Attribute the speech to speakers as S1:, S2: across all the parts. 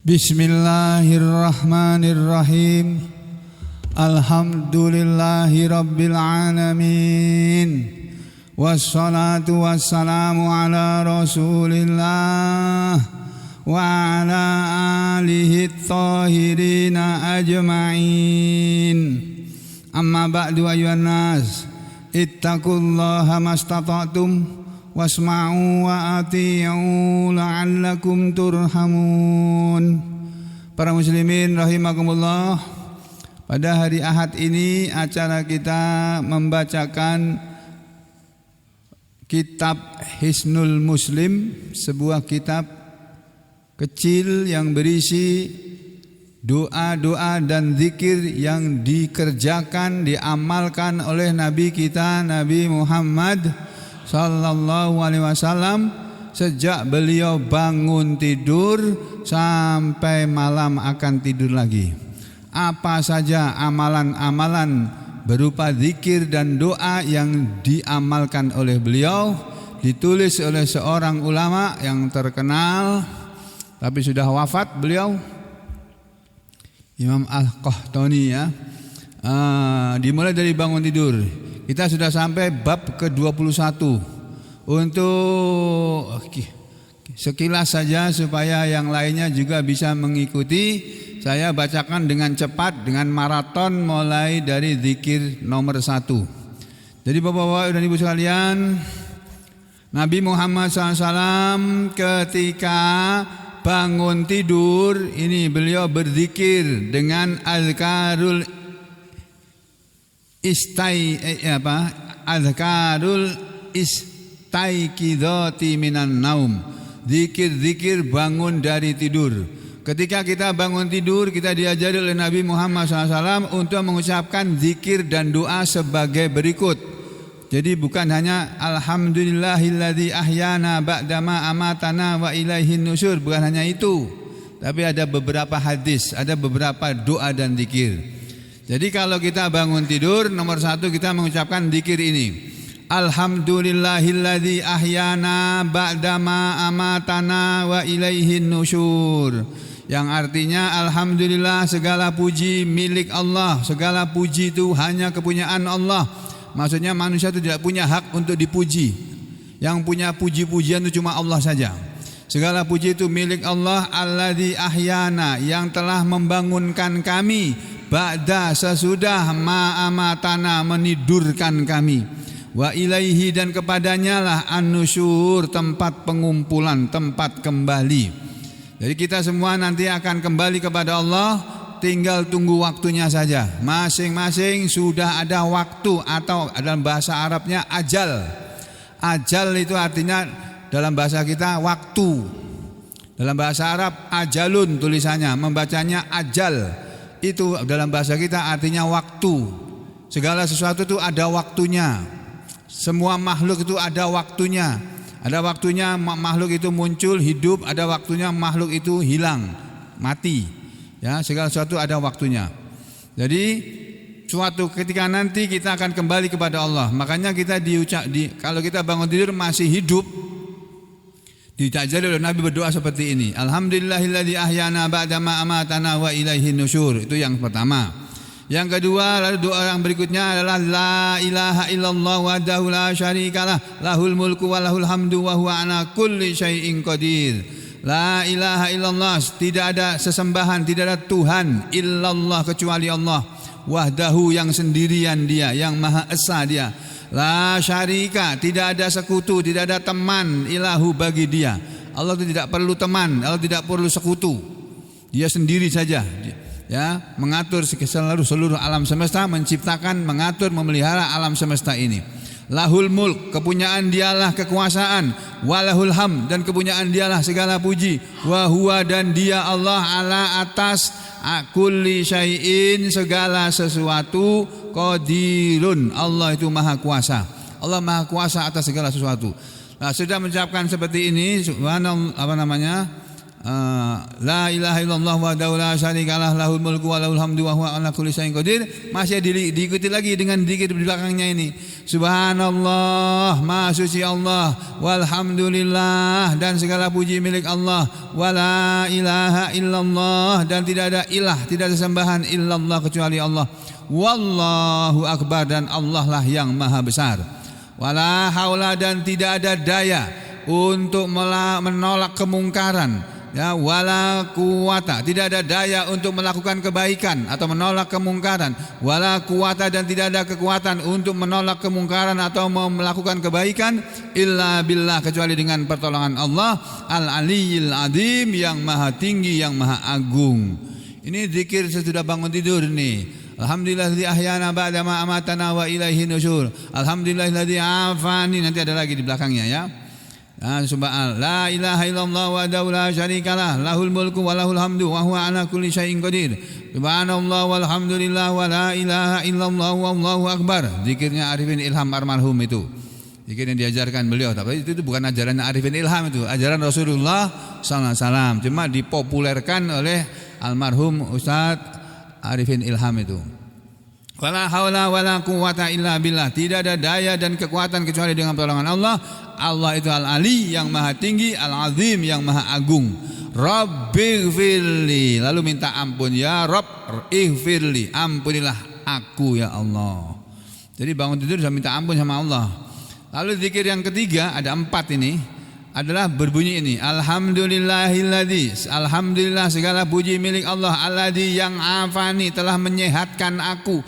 S1: Bismillahirrahmanirrahim. Alhamdulillahi rabbil alamin. Wassalatu wassalamu ala rasulillah wa ala alihi thahirina ajma'in. Amma ba'du ayyuhan nas, ittaqullaha mastata'tum wasma'u wa ati'u la'allakum turhamun. Para muslimin rahimakumullah, pada hari Ahad ini acara kita membacakan kitab Hisnul Muslim, sebuah kitab kecil yang berisi doa-doa dan zikir yang dikerjakan, diamalkan oleh Nabi kita Nabi Muhammad sallallahu alaihi wasallam sejak beliau bangun tidur sampai malam akan tidur lagi. Apa saja amalan-amalan berupa zikir dan doa yang diamalkan oleh beliau, ditulis oleh seorang ulama yang terkenal tapi sudah wafat beliau, Imam Al-Qahtani ya. Dimulai dari bangun tidur. Kita sudah sampai bab ke-21. Untuk sekilas saja supaya yang lainnya juga bisa mengikuti, saya bacakan dengan cepat, dengan maraton mulai dari zikir nomor 1. Jadi bapak-bapak dan ibu sekalian, Nabi Muhammad SAW ketika bangun tidur ini beliau berzikir dengan azkarul azkarul istaiqidhati minan naum, zikir-zikir bangun dari tidur. Ketika kita bangun tidur, kita diajari oleh Nabi Muhammad SAW untuk mengucapkan zikir dan doa sebagai berikut. Jadi bukan hanya alhamdulillahilladzi ahyana ba'dama amatana wa ilaihin nusyur, bukan hanya itu, tapi ada beberapa hadis, ada beberapa doa dan zikir. Jadi kalau kita bangun tidur, nomor 1 kita mengucapkan zikir ini. Alhamdulillahilladzi ahyana ba'dama amatana wa ilaihin nusyur. Yang artinya alhamdulillah, segala puji milik Allah, segala puji itu hanya kepunyaan Allah. Maksudnya manusia itu tidak punya hak untuk dipuji. Yang punya puji-pujian itu cuma Allah saja. Segala puji itu milik Allah, alladzi ahyana, yang telah membangunkan kami, ba'da, sesudah, ma'amatana, menidurkan kami, wa ilaihi, dan kepadanya lah an-nusyur, tempat pengumpulan, tempat kembali. Jadi kita semua nanti akan kembali kepada Allah, tinggal tunggu waktunya saja. Masing-masing sudah ada waktu, atau dalam bahasa Arabnya ajal. Ajal itu artinya dalam bahasa kita waktu. Dalam bahasa Arab ajalun tulisannya, membacanya ajal. Itu dalam bahasa kita artinya waktu. Segala sesuatu itu ada waktunya. Semua makhluk itu ada waktunya. Ada waktunya makhluk itu muncul, hidup. Ada waktunya makhluk itu hilang, mati. Ya, segala sesuatu ada waktunya. Jadi suatu ketika nanti kita akan kembali kepada Allah. Makanya kita kalau kita bangun tidur masih hidup, diajari oleh Nabi berdoa seperti ini. Alhamdulillahilladzi ahyana ba'dama amatana wa ilaihin nusyur. Itu yang pertama. Yang kedua, lalu doa yang berikutnya adalah la ilaha illallah wahdahu la syarikalah, lahul mulku wa lahul hamdu wa huwa ala kulli syai'in qadir. La ilaha illallah, tidak ada sesembahan, tidak ada Tuhan illallah kecuali Allah. Wahdahu, yang sendirian dia, yang maha esa dia. La syarika, tidak ada sekutu, tidak ada teman, ilahu bagi dia. Allah itu tidak perlu teman, Allah tidak perlu sekutu. Dia sendiri saja. Ya, mengatur seluruh alam semesta, menciptakan, mengatur, memelihara alam semesta ini. Lahul mulk, kepunyaan dialah kekuasaan. Walahul ham, dan kepunyaan dialah segala puji. Wa huwa, dan dia Allah, ala atas kulli syai'in, segala sesuatu, qadirun, Allah itu maha kuasa. Allah maha kuasa atas segala sesuatu. Nah, sudah mengucapkan seperti ini, subhanallah, La ilaha illallah wahdahu la syarikalah lahul mulku wa lahul hamdu wa huwa ala kulli syai'in qadir. Masih diikuti lagi dengan zikir di belakangnya ini. Subhanallah, maha suci Allah, walhamdulillah, dan segala puji milik Allah, wala ilaha illallah, dan tidak ada ilah, tidak ada sembahan illallah kecuali Allah, wallahu akbar, dan Allah lah yang maha besar. Wala haula, dan tidak ada daya untuk menolak kemungkaran. Ya, wala kuwata, tidak ada daya untuk melakukan kebaikan atau menolak kemungkaran. Wala kuwata, dan tidak ada kekuatan untuk menolak kemungkaran atau melakukan kebaikan illa billah, kecuali dengan pertolongan Allah al-aliyil azim, yang maha tinggi, yang maha agung. Ini zikir sesudah bangun tidur nih. Alhamdulillahilladzi ahyana ba'da ma amatana wa ilaihin nusyur. Alhamdulillahilladzi afani, nanti ada lagi di belakangnya ya. Subhanallah, la ilaha illallah wahdahu la syarikalah lahul mulku wa lahul hamdu wa huwa ala kulli syai'in qadir. Subhanallah walhamdulillah wa la ilaha illallah wallahu akbar. Zikirnya Arifin Ilham almarhum itu. Zikir yang diajarkan beliau, tapi itu bukan ajaran Arifin Ilham, itu ajaran Rasulullah sallallahu alaihi wasallam, cuma dipopulerkan oleh almarhum Ustaz Arifin Ilham itu. Wala haula wala quwwata illa billah, tidak ada daya dan kekuatan kecuali dengan pertolongan Allah. Allah itu al-ali, yang maha tinggi, al-azim, yang maha agung. Rabbighfirli, lalu minta ampun, ya Rabb ighfirli, ampunilah aku ya Allah. Jadi bangun tidur sudah minta ampun sama Allah. Lalu zikir yang ketiga, ada 4 ini, adalah berbunyi ini, alhamdulillahilladzi, alhamdulillah segala puji milik Allah, alladzi, yang afani, telah menyehatkan aku,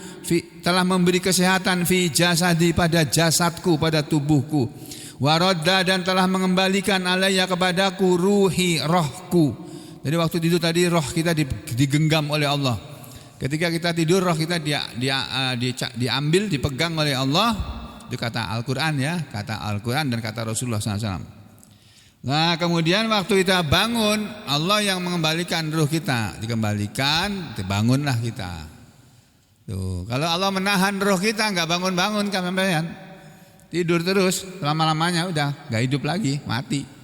S1: telah memberi kesehatan, fi jasadi, pada jasadku, pada tubuhku, waradda, dan telah mengembalikan alayya, kepadaku, ruhi, rohku. Jadi waktu tidur tadi roh kita digenggam oleh Allah. Ketika kita tidur roh kita diambil, dipegang oleh Allah. Itu kata Al-Quran ya, kata Al-Quran dan kata Rasulullah SAW. Nah kemudian waktu kita bangun, Allah yang mengembalikan ruh kita, dikembalikan, dibangunlah kita. Tuh, kalau Allah menahan roh kita nggak bangun-bangun kan sampean, tidur terus, lama-lamanya udah nggak hidup lagi, mati.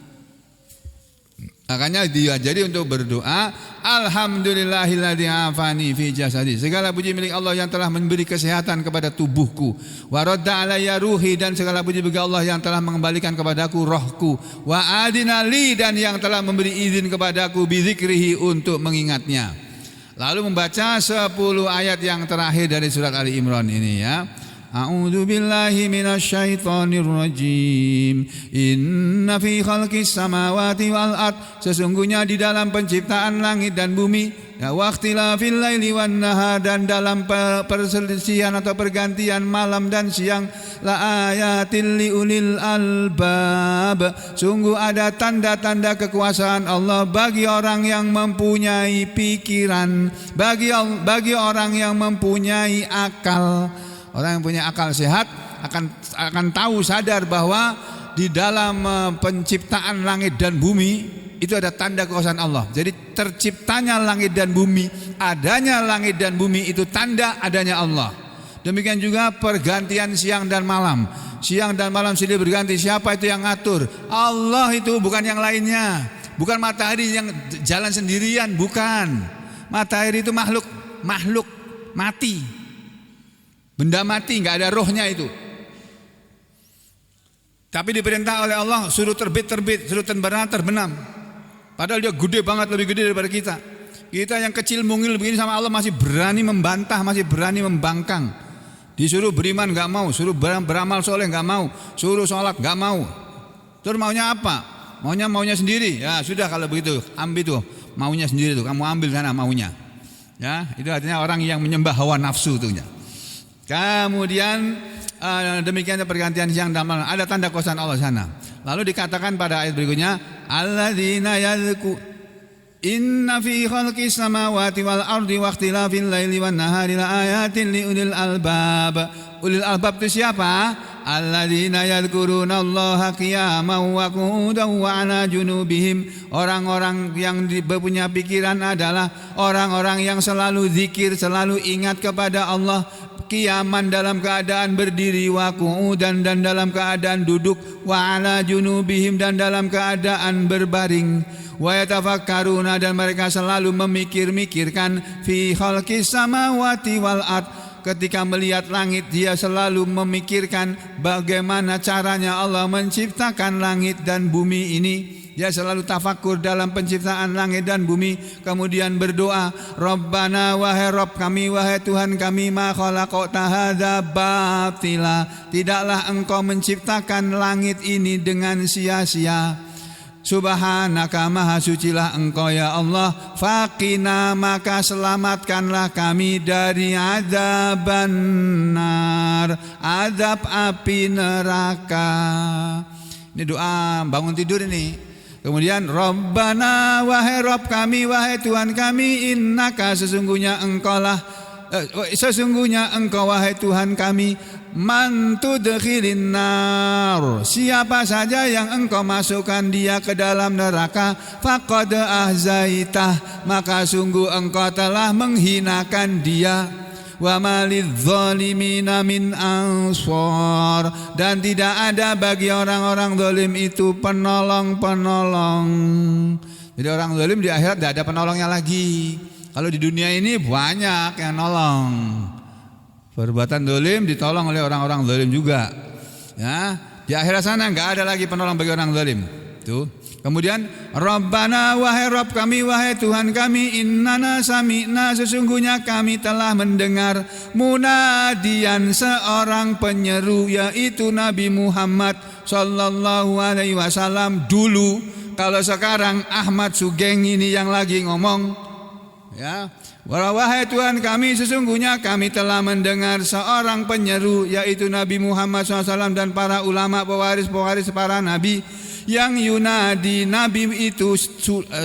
S1: Makanya diajari untuk berdoa, alhamdulillahilladzi afani fi jasadi, segala puji milik Allah yang telah memberi kesehatan kepada tubuhku, waradda alayya ruhi, dan segala puji bagi Allah yang telah mengembalikan kepadaku rohku, wa adinali, dan yang telah memberi izin kepadaku bizikrihi, untuk mengingatnya. Lalu membaca 10 ayat yang terakhir dari surat Ali Imran ini ya. A'udzu billahi minasyaitonir rajim. Inna fi khalqis samawati wal ard, sesungguhnya di dalam penciptaan langit dan bumi, ya, waqtilafil laili wan nahar, dan dalam perselisihan atau pergantian malam dan siang, la ayatil liulil albab, sungguh ada tanda-tanda kekuasaan Allah bagi orang yang mempunyai pikiran, bagi orang yang mempunyai akal. Orang yang punya akal sehat akan tahu, sadar bahwa di dalam penciptaan langit dan bumi itu ada tanda kekuasaan Allah. Jadi terciptanya langit dan bumi, adanya langit dan bumi itu tanda adanya Allah. Demikian juga pergantian siang dan malam. Siang dan malam silih berganti, siapa itu yang ngatur? Allah itu, bukan yang lainnya. Bukan matahari yang jalan sendirian, bukan. Matahari itu makhluk mati. Benda mati, nggak ada rohnya itu. Tapi diperintah oleh Allah suruh terbit, suruh terbenam. Padahal dia gede banget, lebih gede daripada kita. Kita yang kecil mungil begini sama Allah masih berani membantah, masih berani membangkang. Disuruh beriman nggak mau, suruh beramal soleh nggak mau, suruh sholat nggak mau. Terus maunya apa? Maunya sendiri. Ya sudah, kalau begitu ambil tuh maunya sendiri tuh, kamu ambil sana maunya. Ya, itu artinya orang yang menyembah hawa nafsu tuh ya. Kemudian demikian pergantian siang dan malam, ada tanda kekuasaan Allah sana. Lalu dikatakan pada ayat berikutnya, alladzina yadhku inna fi khalqis samawati wal ardi waqtilafil laili wan nahari la ayatin liulil albab. Ulil albab itu siapa? Alladzina yadhkurunallaha qiyaman wa qu'udan wa 'ala junubihim. Orang-orang yang punya pikiran adalah orang-orang yang selalu zikir, selalu ingat kepada Allah qiyaman dalam keadaan berdiri, wa qu'udan dan dalam keadaan duduk, wa ala junubihim dan dalam keadaan berbaring, wa yatafakkaruna dan mereka selalu memikir-mikirkan fi khalqis samawati wal ard. Ketika melihat langit dia selalu memikirkan bagaimana caranya Allah menciptakan langit dan bumi ini. Dia selalu tafakur dalam penciptaan langit dan bumi. Kemudian berdoa, Rabbana wahai Rabb kami, wahai Tuhan kami, ma khalaqta hadza batila. Tidaklah engkau menciptakan langit ini dengan sia-sia. Subhanaka maha sucilah engkau ya Allah. Faqina maka selamatkanlah kami dari adzaban nar, azab api neraka. Ini doa bangun tidur ini. Kemudian Rabbana wahai Rabb kami, wahai Tuhan kami, innaka sesungguhnya engkau wahai Tuhan kami, man tudkhilin nar, siapa saja yang engkau masukkan dia ke dalam neraka, faqad ahzaitah, maka sungguh engkau telah menghinakan dia. Wa malidzalimina min ansar, dan tidak ada bagi orang-orang zalim itu penolong-penolong. Jadi orang zalim di akhirat tidak ada penolongnya lagi. Kalau di dunia ini banyak yang nolong. Perbuatan zalim ditolong oleh orang-orang zalim juga. Ya, di akhirat sana enggak ada lagi penolong bagi orang zalim. Tuh. Kemudian Rabbana wahai Rabb kami, wahai Tuhan kami, innana sami'na sesungguhnya kami telah mendengar munadian seorang penyeru, yaitu Nabi Muhammad sallallahu alaihi wasallam dulu. Kalau sekarang Ahmad Sugeng ini yang lagi ngomong, ya. Wahai Tuhan kami, sesungguhnya kami telah mendengar seorang penyeru, yaitu Nabi Muhammad SAW dan para ulama pewaris-pewaris para nabi, yang yunadi, nabi itu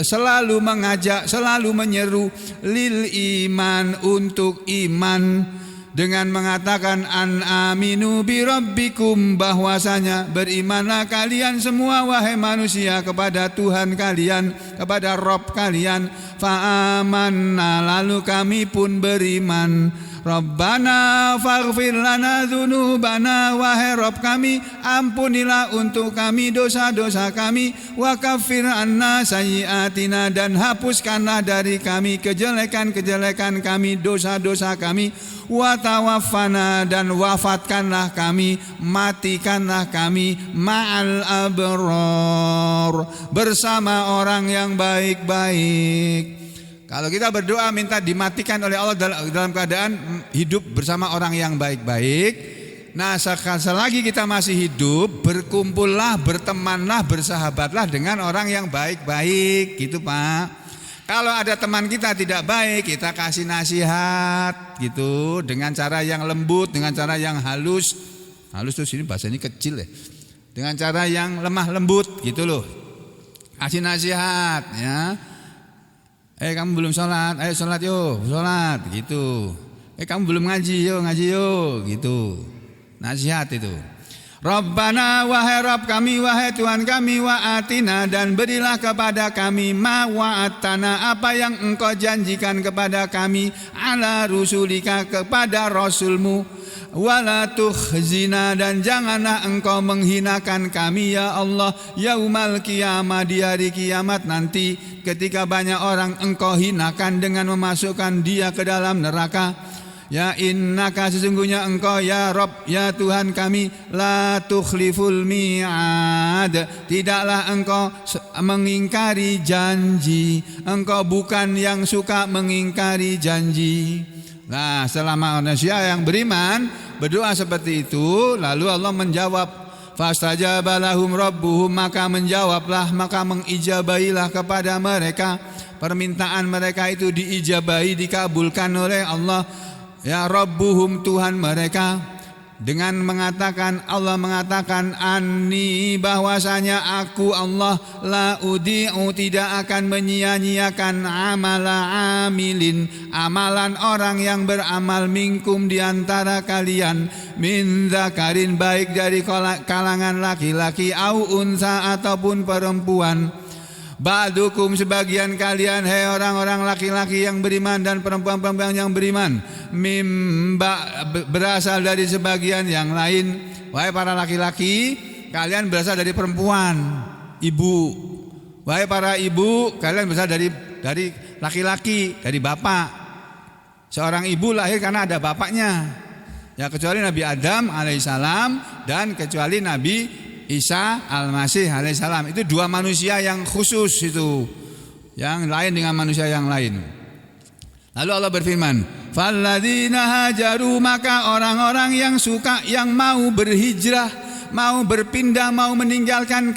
S1: selalu mengajak, selalu menyeru lil iman, untuk iman, dengan mengatakan an aminu bi rabbikum, bahwasanya berimanlah kalian semua wahai manusia kepada Tuhan kalian, kepada Rabb kalian. Fa amanna, lalu kami pun beriman. Rabbana faghfir lana dzunubana, wahai Rabb kami, ampunilah untuk kami dosa-dosa kami, wa kaffir anna sayyiatina, dan hapuskanlah dari kami kejelekan-kejelekan kami, dosa-dosa kami, wa tawaffana, dan wafatkanlah kami, matikanlah kami, ma'al abrar, bersama orang yang baik-baik. Kalau kita berdoa minta dimatikan oleh Allah dalam keadaan hidup bersama orang yang baik-baik. Nah, selagi kita masih hidup, berkumpullah, bertemanlah, bersahabatlah dengan orang yang baik-baik, gitu Pak. Kalau ada teman kita tidak baik, kita kasih nasihat, gitu, dengan cara yang lembut, dengan cara yang halus. Halus tuh sini bahasa ini kecil ya. Dengan cara yang lemah lembut, gitu loh. Kasih nasihat, ya. Kamu belum sholat, ayo sholat yuk, sholat, gitu. Kamu belum ngaji yuk, gitu. Nasihat itu. Rabbana wahai Rabb kami, wahai Tuhan kami, wa atina, dan berilah kepada kami ma wa'atana, apa yang engkau janjikan kepada kami, ala rusulika, kepada rasulmu, wala tukhzina, dan janganlah engkau menghinakan kami ya Allah, yaumal qiyamah, di hari kiamat nanti, ketika banyak orang engkau hinakan dengan memasukkan dia ke dalam neraka. Ya innaka, sesungguhnya engkau ya Rabb, ya Tuhan kami, la tukhliful mi'ad, tidaklah engkau mengingkari janji, engkau bukan yang suka mengingkari janji. Nah, selama manusia yang beriman berdoa seperti itu, lalu Allah menjawab, fastajaba lahum rabbuhum, maka menjawablah, maka mengijabailah kepada mereka, permintaan mereka itu diijabahi, dikabulkan oleh Allah. Ya Rabbuhum, Tuhan mereka, dengan mengatakan, Allah mengatakan, anni, bahwasanya aku Allah, la udi'u, tidak akan menyia-nyiakan amala amilin, amalan orang yang beramal, minkum, diantara kalian, min zakarin, baik dari kalangan laki-laki, au unsa, ataupun perempuan, Ba'dukum sebagian kalian, hai orang-orang laki-laki yang beriman dan perempuan-perempuan yang beriman, mimba berasal dari sebagian yang lain. Wahai para laki-laki, kalian berasal dari perempuan, ibu. Wahai para ibu, kalian berasal dari laki-laki, dari bapak. Seorang ibu lahir karena ada bapaknya. Ya, kecuali Nabi Adam alaihissalam dan kecuali Nabi Isa al-Masih alaihissalam. Itu dua manusia yang khusus itu, yang lain dengan manusia yang lain. Lalu Allah berfirman, "Falladzina hajaru," maka orang-orang yang mau berhijrah, mau berpindah, mau meninggalkan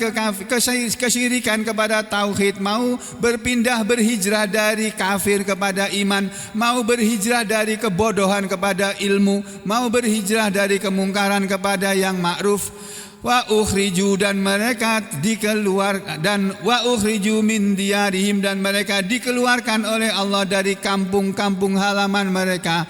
S1: kesyirikan kepada tauhid, mau berhijrah dari kafir kepada iman, mau berhijrah dari kebodohan kepada ilmu, mau berhijrah dari kemungkaran kepada yang ma'ruf. Wa ukhriju dan mereka dikeluarkan, wa ukhriju min diyarihim dan mereka dikeluarkan oleh Allah dari kampung-kampung halaman mereka,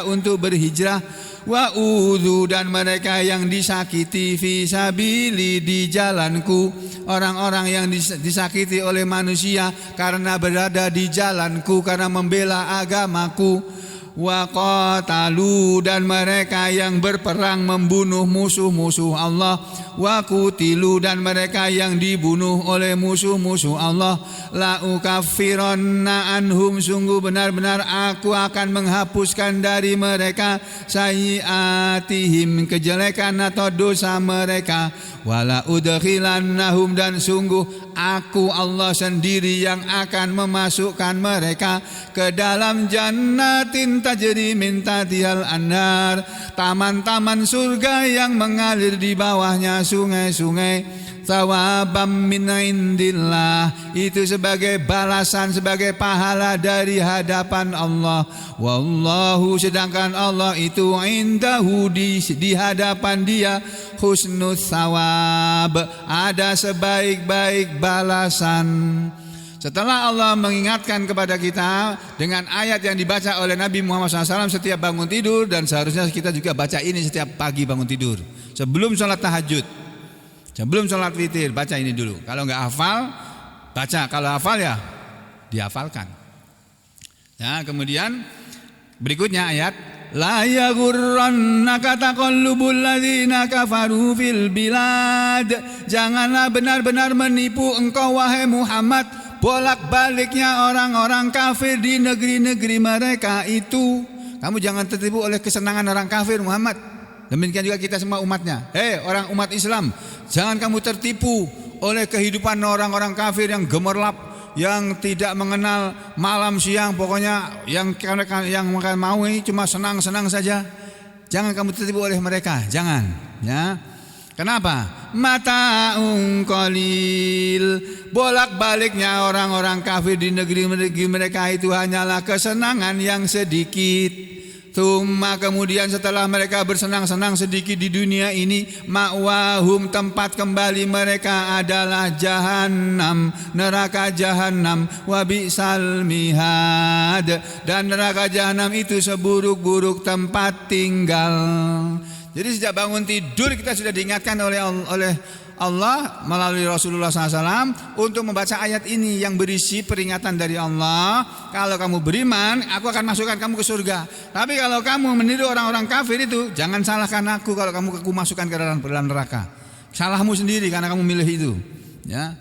S1: untuk berhijrah. Wa udzu dan mereka yang disakiti fi sabili di jalanku, orang-orang yang disakiti oleh manusia karena berada di jalanku, karena membela agamaku. Wa qatalu dan mereka yang berperang membunuh musuh-musuh Allah. Wa qutilu dan mereka yang dibunuh oleh musuh-musuh Allah. La ukaffiranna anhum, sungguh benar-benar aku akan menghapuskan dari mereka sayyiatihim, kejelekan atau dosa mereka. Wala udkhilannahum dan sungguh aku Allah sendiri yang akan memasukkan mereka ke dalam jannatin tajri min tahtihal anhar, taman-taman surga yang mengalir di bawahnya sungai-sungai. Thawabam min indillah, itu sebagai balasan, sebagai pahala dari hadapan Allah. Wallahu, sedangkan Allah itu indahu, di hadapan Dia, husnus thawab, ada sebaik-baik balasan. Setelah Allah mengingatkan kepada kita dengan ayat yang dibaca oleh Nabi Muhammad SAW setiap bangun tidur, dan seharusnya kita juga baca ini setiap pagi bangun tidur, sebelum sholat tahajud, sebelum sholat witir, baca ini dulu. Kalau nggak hafal, baca. Kalau hafal ya dihafalkan. Ya, kemudian berikutnya ayat, la yaghurrannaka taqallubul ladzina kafaru fil bilad. Janganlah benar-benar menipu engkau wahai Muhammad bolak-baliknya orang-orang kafir di negeri-negeri mereka itu. Kamu jangan tertipu oleh kesenangan orang kafir, Muhammad. Demikian juga kita semua umatnya. Hei orang umat Islam, jangan kamu tertipu oleh kehidupan orang-orang kafir yang gemerlap, yang tidak mengenal malam siang, pokoknya yang mau ini cuma senang-senang saja. Jangan kamu tertipu oleh mereka, jangan, ya. Kenapa? Mata'un qalil, bolak-baliknya orang-orang kafir di negeri-negeri mereka itu hanyalah kesenangan yang sedikit. Tsumma, kemudian setelah mereka bersenang-senang sedikit di dunia ini, ma'wahum, tempat kembali mereka adalah jahannam, neraka jahannam. Wa bi'sal mihad, dan neraka jahannam itu seburuk-buruk tempat tinggal. Jadi sejak bangun tidur kita sudah diingatkan oleh Allah melalui Rasulullah SAW untuk membaca ayat ini yang berisi peringatan dari Allah. Kalau kamu beriman, aku akan masukkan kamu ke surga. Tapi kalau kamu meniru orang-orang kafir itu, jangan salahkan aku kalau kamu masukkan ke dalam neraka. Salahmu sendiri karena kamu milih itu, ya.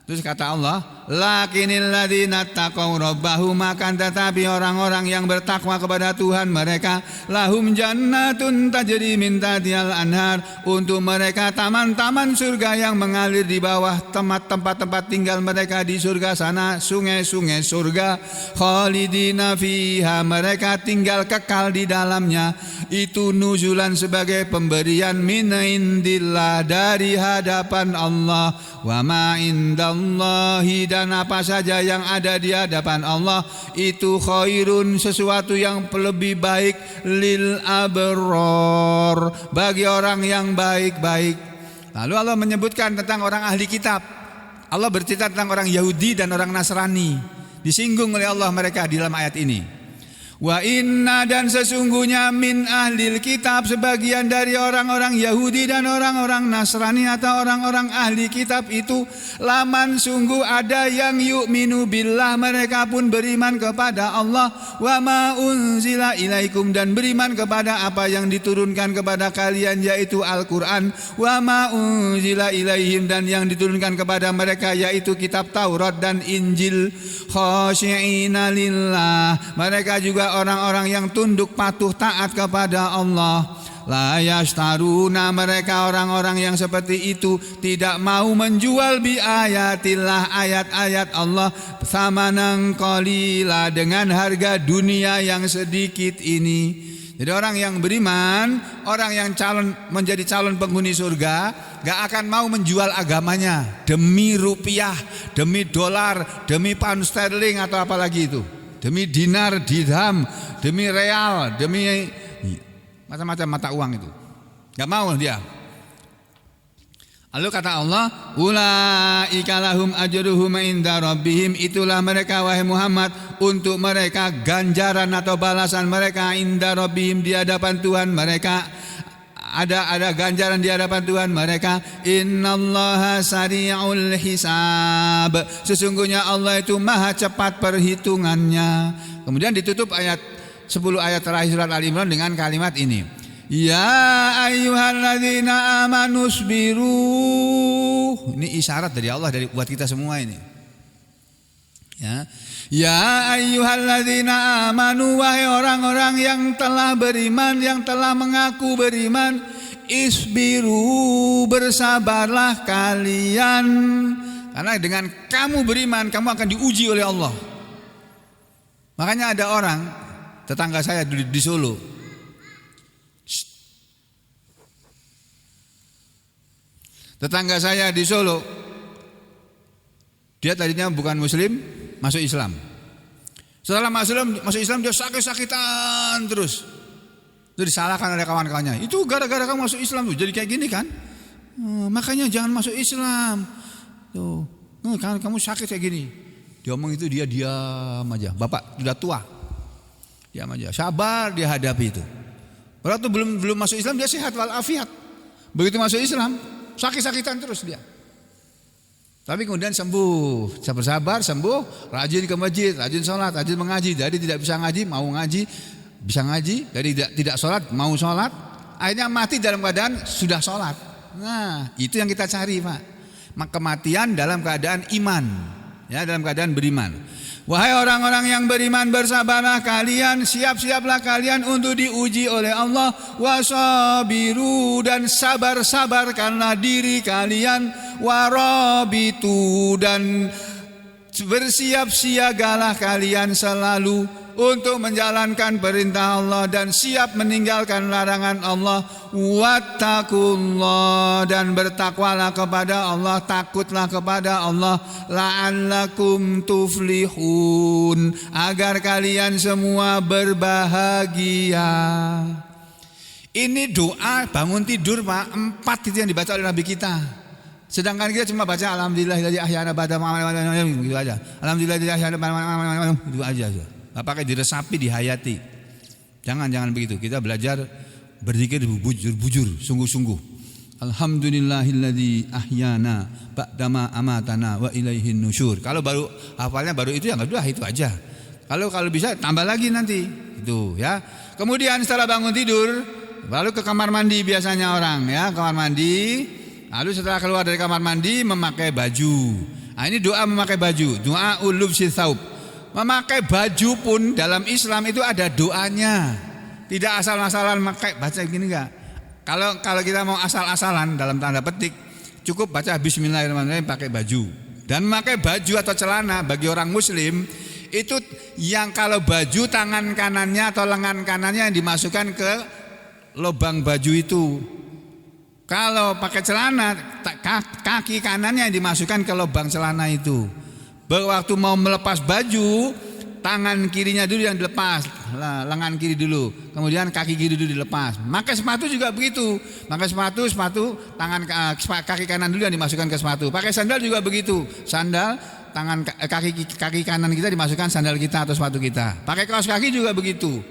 S1: Terus kata Allah, lakinil ladzina taqaw rabbahum, akan tetapi orang-orang yang bertakwa kepada Tuhan mereka, lahum jannatun tajri min tahtihal anhar, untuk mereka taman-taman surga yang mengalir di bawah tempat-tempat tinggal mereka di surga sana, sungai-sungai surga. Khalidina fiha, mereka tinggal kekal di dalamnya. Itu nuzulan, sebagai pemberian min indillah, dari hadapan Allah. Wa ma indallahi, dan apa saja yang ada di hadapan Allah itu khairun, sesuatu yang lebih baik, lil abrar, bagi orang yang baik-baik. Lalu Allah menyebutkan tentang orang ahli kitab. Allah bercerita tentang orang Yahudi dan orang Nasrani, disinggung oleh Allah mereka di dalam ayat ini. Wa inna dan sesungguhnya min ahlil kitab sebagian dari orang-orang Yahudi dan orang-orang Nasrani atau orang-orang ahli kitab itu laman sungguh ada yang yu'minu billah mereka pun beriman kepada Allah wa ma unzila ilaikum dan beriman kepada apa yang diturunkan kepada kalian yaitu Al-Quran wa ma unzila ilaihim dan yang diturunkan kepada mereka yaitu kitab Taurat dan Injil khasyi'ina lillah mereka juga orang-orang yang tunduk patuh taat kepada Allah. La yashtaruna mereka orang-orang yang seperti itu tidak mau menjual bi ayatillah ayat-ayat Allah samanan qalila dengan harga dunia yang sedikit ini. Jadi orang yang beriman, orang yang menjadi calon penghuni surga, gak akan mau menjual agamanya demi rupiah, demi dolar, demi pound sterling atau apalagi itu. Demi dinar, dirham, demi real, demi macam-macam mata uang itu. Gak mau dia. Lalu kata Allah, ulaika lahum ajruhum inda rabbihim, itulah mereka wahai Muhammad untuk mereka ganjaran atau balasan mereka inda rabbihim di hadapan Tuhan mereka. Ada ganjaran di hadapan Tuhan mereka. Innallaha sari'ul hisab. Sesungguhnya Allah itu maha cepat perhitungannya. Kemudian ditutup 10 ayat terakhir surat Al-Imran dengan kalimat ini. Ya ayyuhalladzina amanu sabiru. Ini isyarat dari Allah buat kita semua ini. Ya ayyuhalladzina amanu wahai orang-orang yang telah beriman, yang telah mengaku beriman, isbiru bersabarlah kalian. Karena dengan kamu beriman, kamu akan diuji oleh Allah. Makanya ada orang tetangga saya di Solo. Tetangga saya di Solo, dia tadinya bukan muslim, masuk Islam. Setelah masuk Islam dia sakit-sakitan terus. Itu disalahkan oleh kawan-kawannya. Itu gara-gara kamu masuk Islam tuh jadi kayak gini kan? Makanya jangan masuk Islam. Tuh, kan kamu sakit kayak gini. Dia ngomong itu dia diam aja. Bapak sudah tua. Diam aja. Sabar dia hadapi itu. Waktu belum masuk Islam dia sehat walafiat. Begitu masuk Islam sakit-sakitan terus dia. Tapi kemudian sembuh, sabar-sabar sembuh, rajin ke masjid, rajin sholat, rajin mengaji. Jadi tidak bisa ngaji, mau ngaji, bisa ngaji. Jadi tidak sholat, mau sholat. Akhirnya mati dalam keadaan sudah sholat. Nah itu yang kita cari Pak. Kematian dalam keadaan iman, ya dalam keadaan beriman. Wahai orang-orang yang beriman, bersabarlah kalian, siap-siaplah kalian untuk diuji oleh Allah. Wasabiru dan sabar-sabarkanlah diri kalian. Warabitu dan bersiap siagalah kalian selalu untuk menjalankan perintah Allah dan siap meninggalkan larangan Allah. Wattaqullah dan bertakwalah kepada Allah, takutlah kepada Allah. La'allakum tuflihun agar kalian semua berbahagia. Ini doa bangun tidur Pak, 4 itu yang dibaca oleh Nabi kita. Sedangkan kita cuma baca alhamdulillahilladzi ahyana ba'da ma gitu aja. Alhamdulillahilladzi ahyana ba'da itu aja. Enggak pakai diresapi, dihayati. Jangan begitu. Kita belajar berzikir bujur, sungguh-sungguh. Alhamdulillahilladzi ahyana ba'da ma amatana wa ilaihin nusyur. Kalau baru hafalnya baru itu ya enggak udah itu aja. Kalau bisa tambah lagi nanti. Itu ya. Kemudian setelah bangun tidur lalu ke kamar mandi biasanya orang ya, kamar mandi. Lalu setelah keluar dari kamar mandi memakai baju. Nah ini doa memakai baju. Doa ulubsi tsaub. Memakai baju pun dalam Islam itu ada doanya. Tidak asal-asalan pakai baca gini enggak. Kalau kita mau asal-asalan dalam tanda petik, cukup baca bismillahirrahmanirrahim pakai baju. Dan memakai baju atau celana bagi orang muslim itu yang kalau baju tangan kanannya atau lengan kanannya yang dimasukkan ke lubang baju itu. Kalau pakai celana, kaki kanannya yang dimasukkan ke lubang celana itu. Waktu mau melepas baju, tangan kirinya dulu yang dilepas, lengan kiri dulu, kemudian kaki kiri dulu dilepas. Pakai sepatu juga begitu. Pakai sepatu, kaki kanan dulu yang dimasukkan ke sepatu. Pakai sandal juga begitu. Sandal kaki kanan kita dimasukkan sandal kita atau sepatu kita. Pakai kaos kaki juga begitu.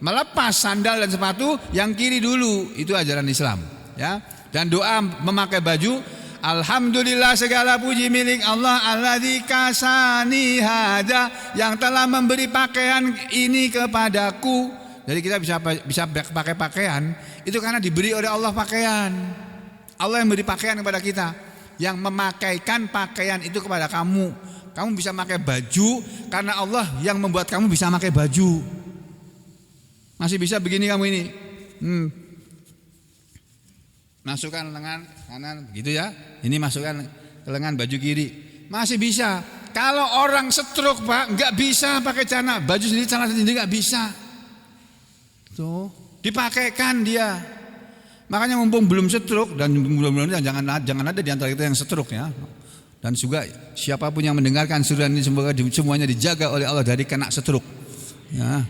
S1: Melepas sandal dan sepatu yang kiri dulu, itu ajaran Islam, ya. Dan doa memakai baju, alhamdulillah segala puji milik Allah alladzi kasani hada, yang telah memberi pakaian ini kepadaku. Jadi kita bisa pakai pakaian itu karena diberi oleh Allah pakaian. Allah yang beri pakaian kepada kita, yang memakaikan pakaian itu kepada kamu. Kamu bisa pakai baju karena Allah yang membuat kamu bisa pakai baju. Masih bisa begini kamu ini. Masukkan lengan kanan begitu ya. Ini masukkan ke lengan baju kiri. Masih bisa. Kalau orang stroke, Pak, enggak bisa pakai celana, baju sendiri, celana sendiri enggak bisa. Tuh, dipakaikan dia. Makanya mumpung belum stroke, dan mudah-mudahan jangan ada di antara kita yang stroke ya. Dan juga siapapun yang mendengarkan surah ini semoga semuanya dijaga oleh Allah dari kena stroke. Ya.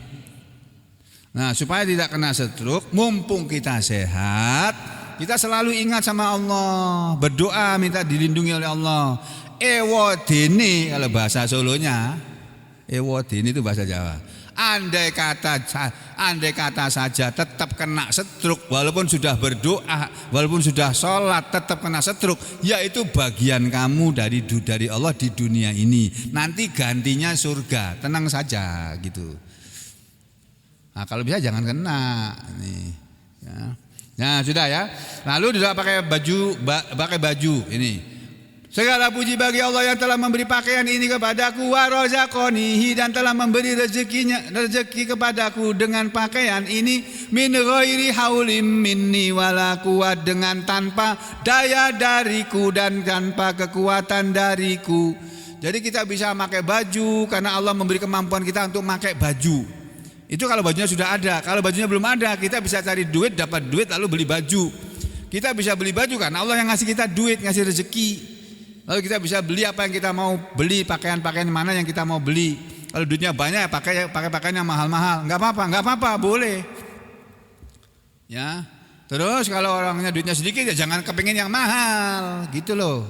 S1: Nah, supaya tidak kena stroke, mumpung kita sehat, kita selalu ingat sama Allah, berdoa minta dilindungi oleh Allah. Ewodini kalau bahasa Solonya, ewodini itu bahasa Jawa. Andai kata saja tetap kena stroke, walaupun sudah berdoa, walaupun sudah sholat, tetap kena stroke, yaitu bagian kamu dari Allah di dunia ini. Nanti gantinya surga, tenang saja gitu. Nah, kalau bisa jangan kena. Nih, ya. Nah sudah ya. Lalu sudah pakai baju ini. Segala puji bagi Allah yang telah memberi pakaian ini kepadaku, wa razaqanihi, dan telah memberi rezeki kepadaku dengan pakaian ini, min ghairi haulim minni wala quwwat, dengan tanpa daya dariku dan tanpa kekuatan dariku. Jadi kita bisa pakai baju karena Allah memberi kemampuan kita untuk pakai baju. Itu kalau bajunya sudah ada. Kalau bajunya belum ada, kita bisa cari duit, dapat duit lalu beli baju. Kita bisa beli baju karena Allah yang ngasih kita duit, ngasih rezeki. Lalu kita bisa beli apa yang kita mau beli, pakaian-pakaian mana yang kita mau beli. Kalau duitnya banyak, pakai pakaian yang mahal-mahal. Enggak apa-apa, boleh. Ya. Terus kalau orangnya duitnya sedikit, ya jangan kepengin yang mahal, gitu loh.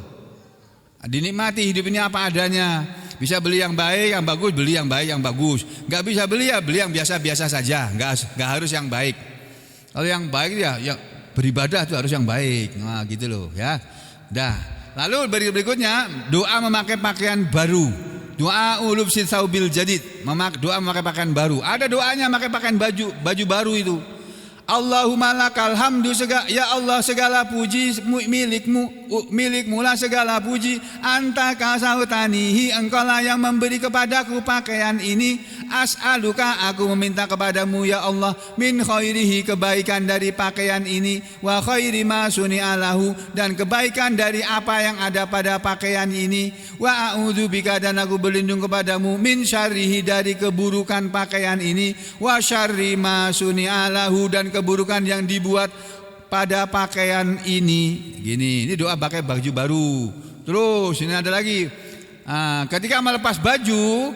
S1: Dinikmati hidup ini apa adanya. Bisa beli yang baik, yang bagus, beli yang baik, yang bagus. Enggak bisa beli, ya beli yang biasa-biasa saja. Enggak harus yang baik. Kalau yang baik ya yang beribadah itu harus yang baik. Nah, gitu loh, ya. Dah. Lalu berikutnya doa memakai pakaian baru. Doa ulubsi saubil jadid, doa memakai pakaian baru. Ada doanya memakai pakaian baju baru itu. Allahumma lakal hamdu, ya Allah segala puji milikmu lah segala puji. Anta kasautanihi, engkau lah yang memberi kepadaku pakaian ini. As'aluka, aku meminta kepadamu ya Allah, min khairihi, kebaikan dari pakaian ini, wa khairi ma suni'alahu, dan kebaikan dari apa yang ada pada pakaian ini, wa a'udzubika, dan aku berlindung kepadamu, min syarrihi, dari keburukan pakaian ini, wa syarri ma suni'alahu, dan keburukan yang dibuat pada pakaian ini. Gini, ini doa pakai baju baru. Terus ini ada lagi. Ketika melepas baju,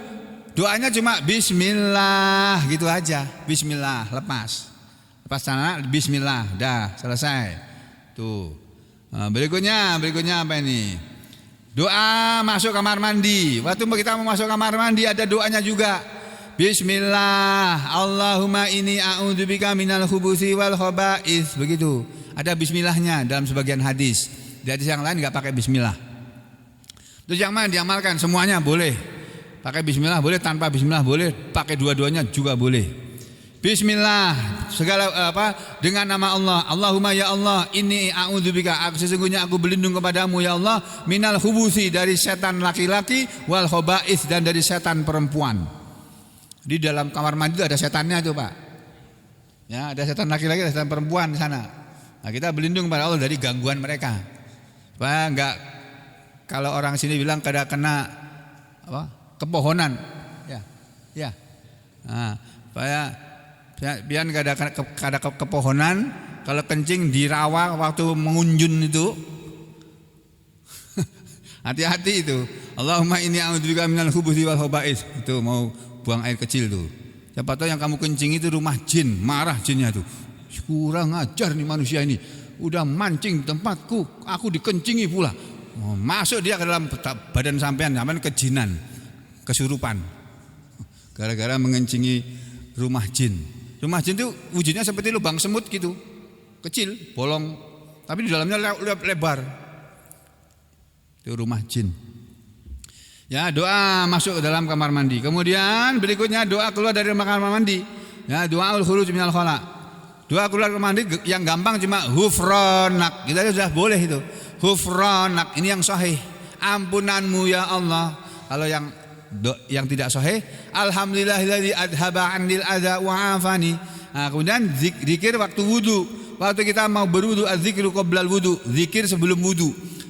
S1: doanya cuma bismillah gitu aja. Bismillah, lepas celana, bismillah, dah selesai. Tuh. Berikutnya apa ini? Doa masuk kamar mandi. Waktu kita mau masuk kamar mandi ada doanya juga. Bismillah, Allahumma inni a'udzubika minal khubuthi wal khaba'ith. Begitu. Ada bismillahnya dalam sebagian hadis. Di hadis yang lain enggak pakai bismillah. Terus yang mana diamalkan? Semuanya boleh. Pakai bismillah boleh, tanpa bismillah boleh, pakai dua-duanya juga boleh. Bismillah, segala dengan nama Allah. Allahumma ya Allah, inni a'udzubika, sesungguhnya aku berlindung kepadamu ya Allah, minal khubuthi, dari setan laki-laki, wal khaba'ith, dan dari setan perempuan. Di dalam kamar mandi itu ada setannya tuh Pak. Ya, ada setan laki-laki, ada setan perempuan di sana. Nah, kita berlindung kepada Allah dari gangguan mereka. Supaya enggak, kalau orang sini bilang kada kena kepohonan. Ya. Nah, supaya biar kada kepohonan, kalau kencing di rawa waktu mengunjun itu. Hati-hati itu. Allahumma inni a'udzubika minal khubuthi wal khaba'ith. Itu mau buang air kecil tuh. Siapa tahu yang kamu kencing itu rumah jin, marah jinnya tuh. Kurang ajar nih manusia ini. Udah mancing di tempatku, aku dikencingi pula. Masuk dia ke dalam badan sampean kejinan, kesurupan. Gara-gara mengencingi rumah jin. Rumah jin itu wujudnya seperti lubang semut gitu. Kecil, bolong, tapi di dalamnya lebar. Itu rumah jin. Ya, doa masuk ke dalam kamar mandi. Kemudian berikutnya doa keluar dari kamar mandi. Ya, doaul khuruj minal khala. Doa keluar kamar mandi yang gampang cuma ghufranak. Kita sudah boleh itu. Ghufranak, ini yang sahih. Ampunanmu ya Allah. Kalau yang tidak sahih, alhamdulillahilladzi adhaba 'anil adza wa afani. Nah, kemudian zikir waktu wudu. Waktu kita mau berwudu, az-zikru qoblal wudu. Zikir sebelum wudu.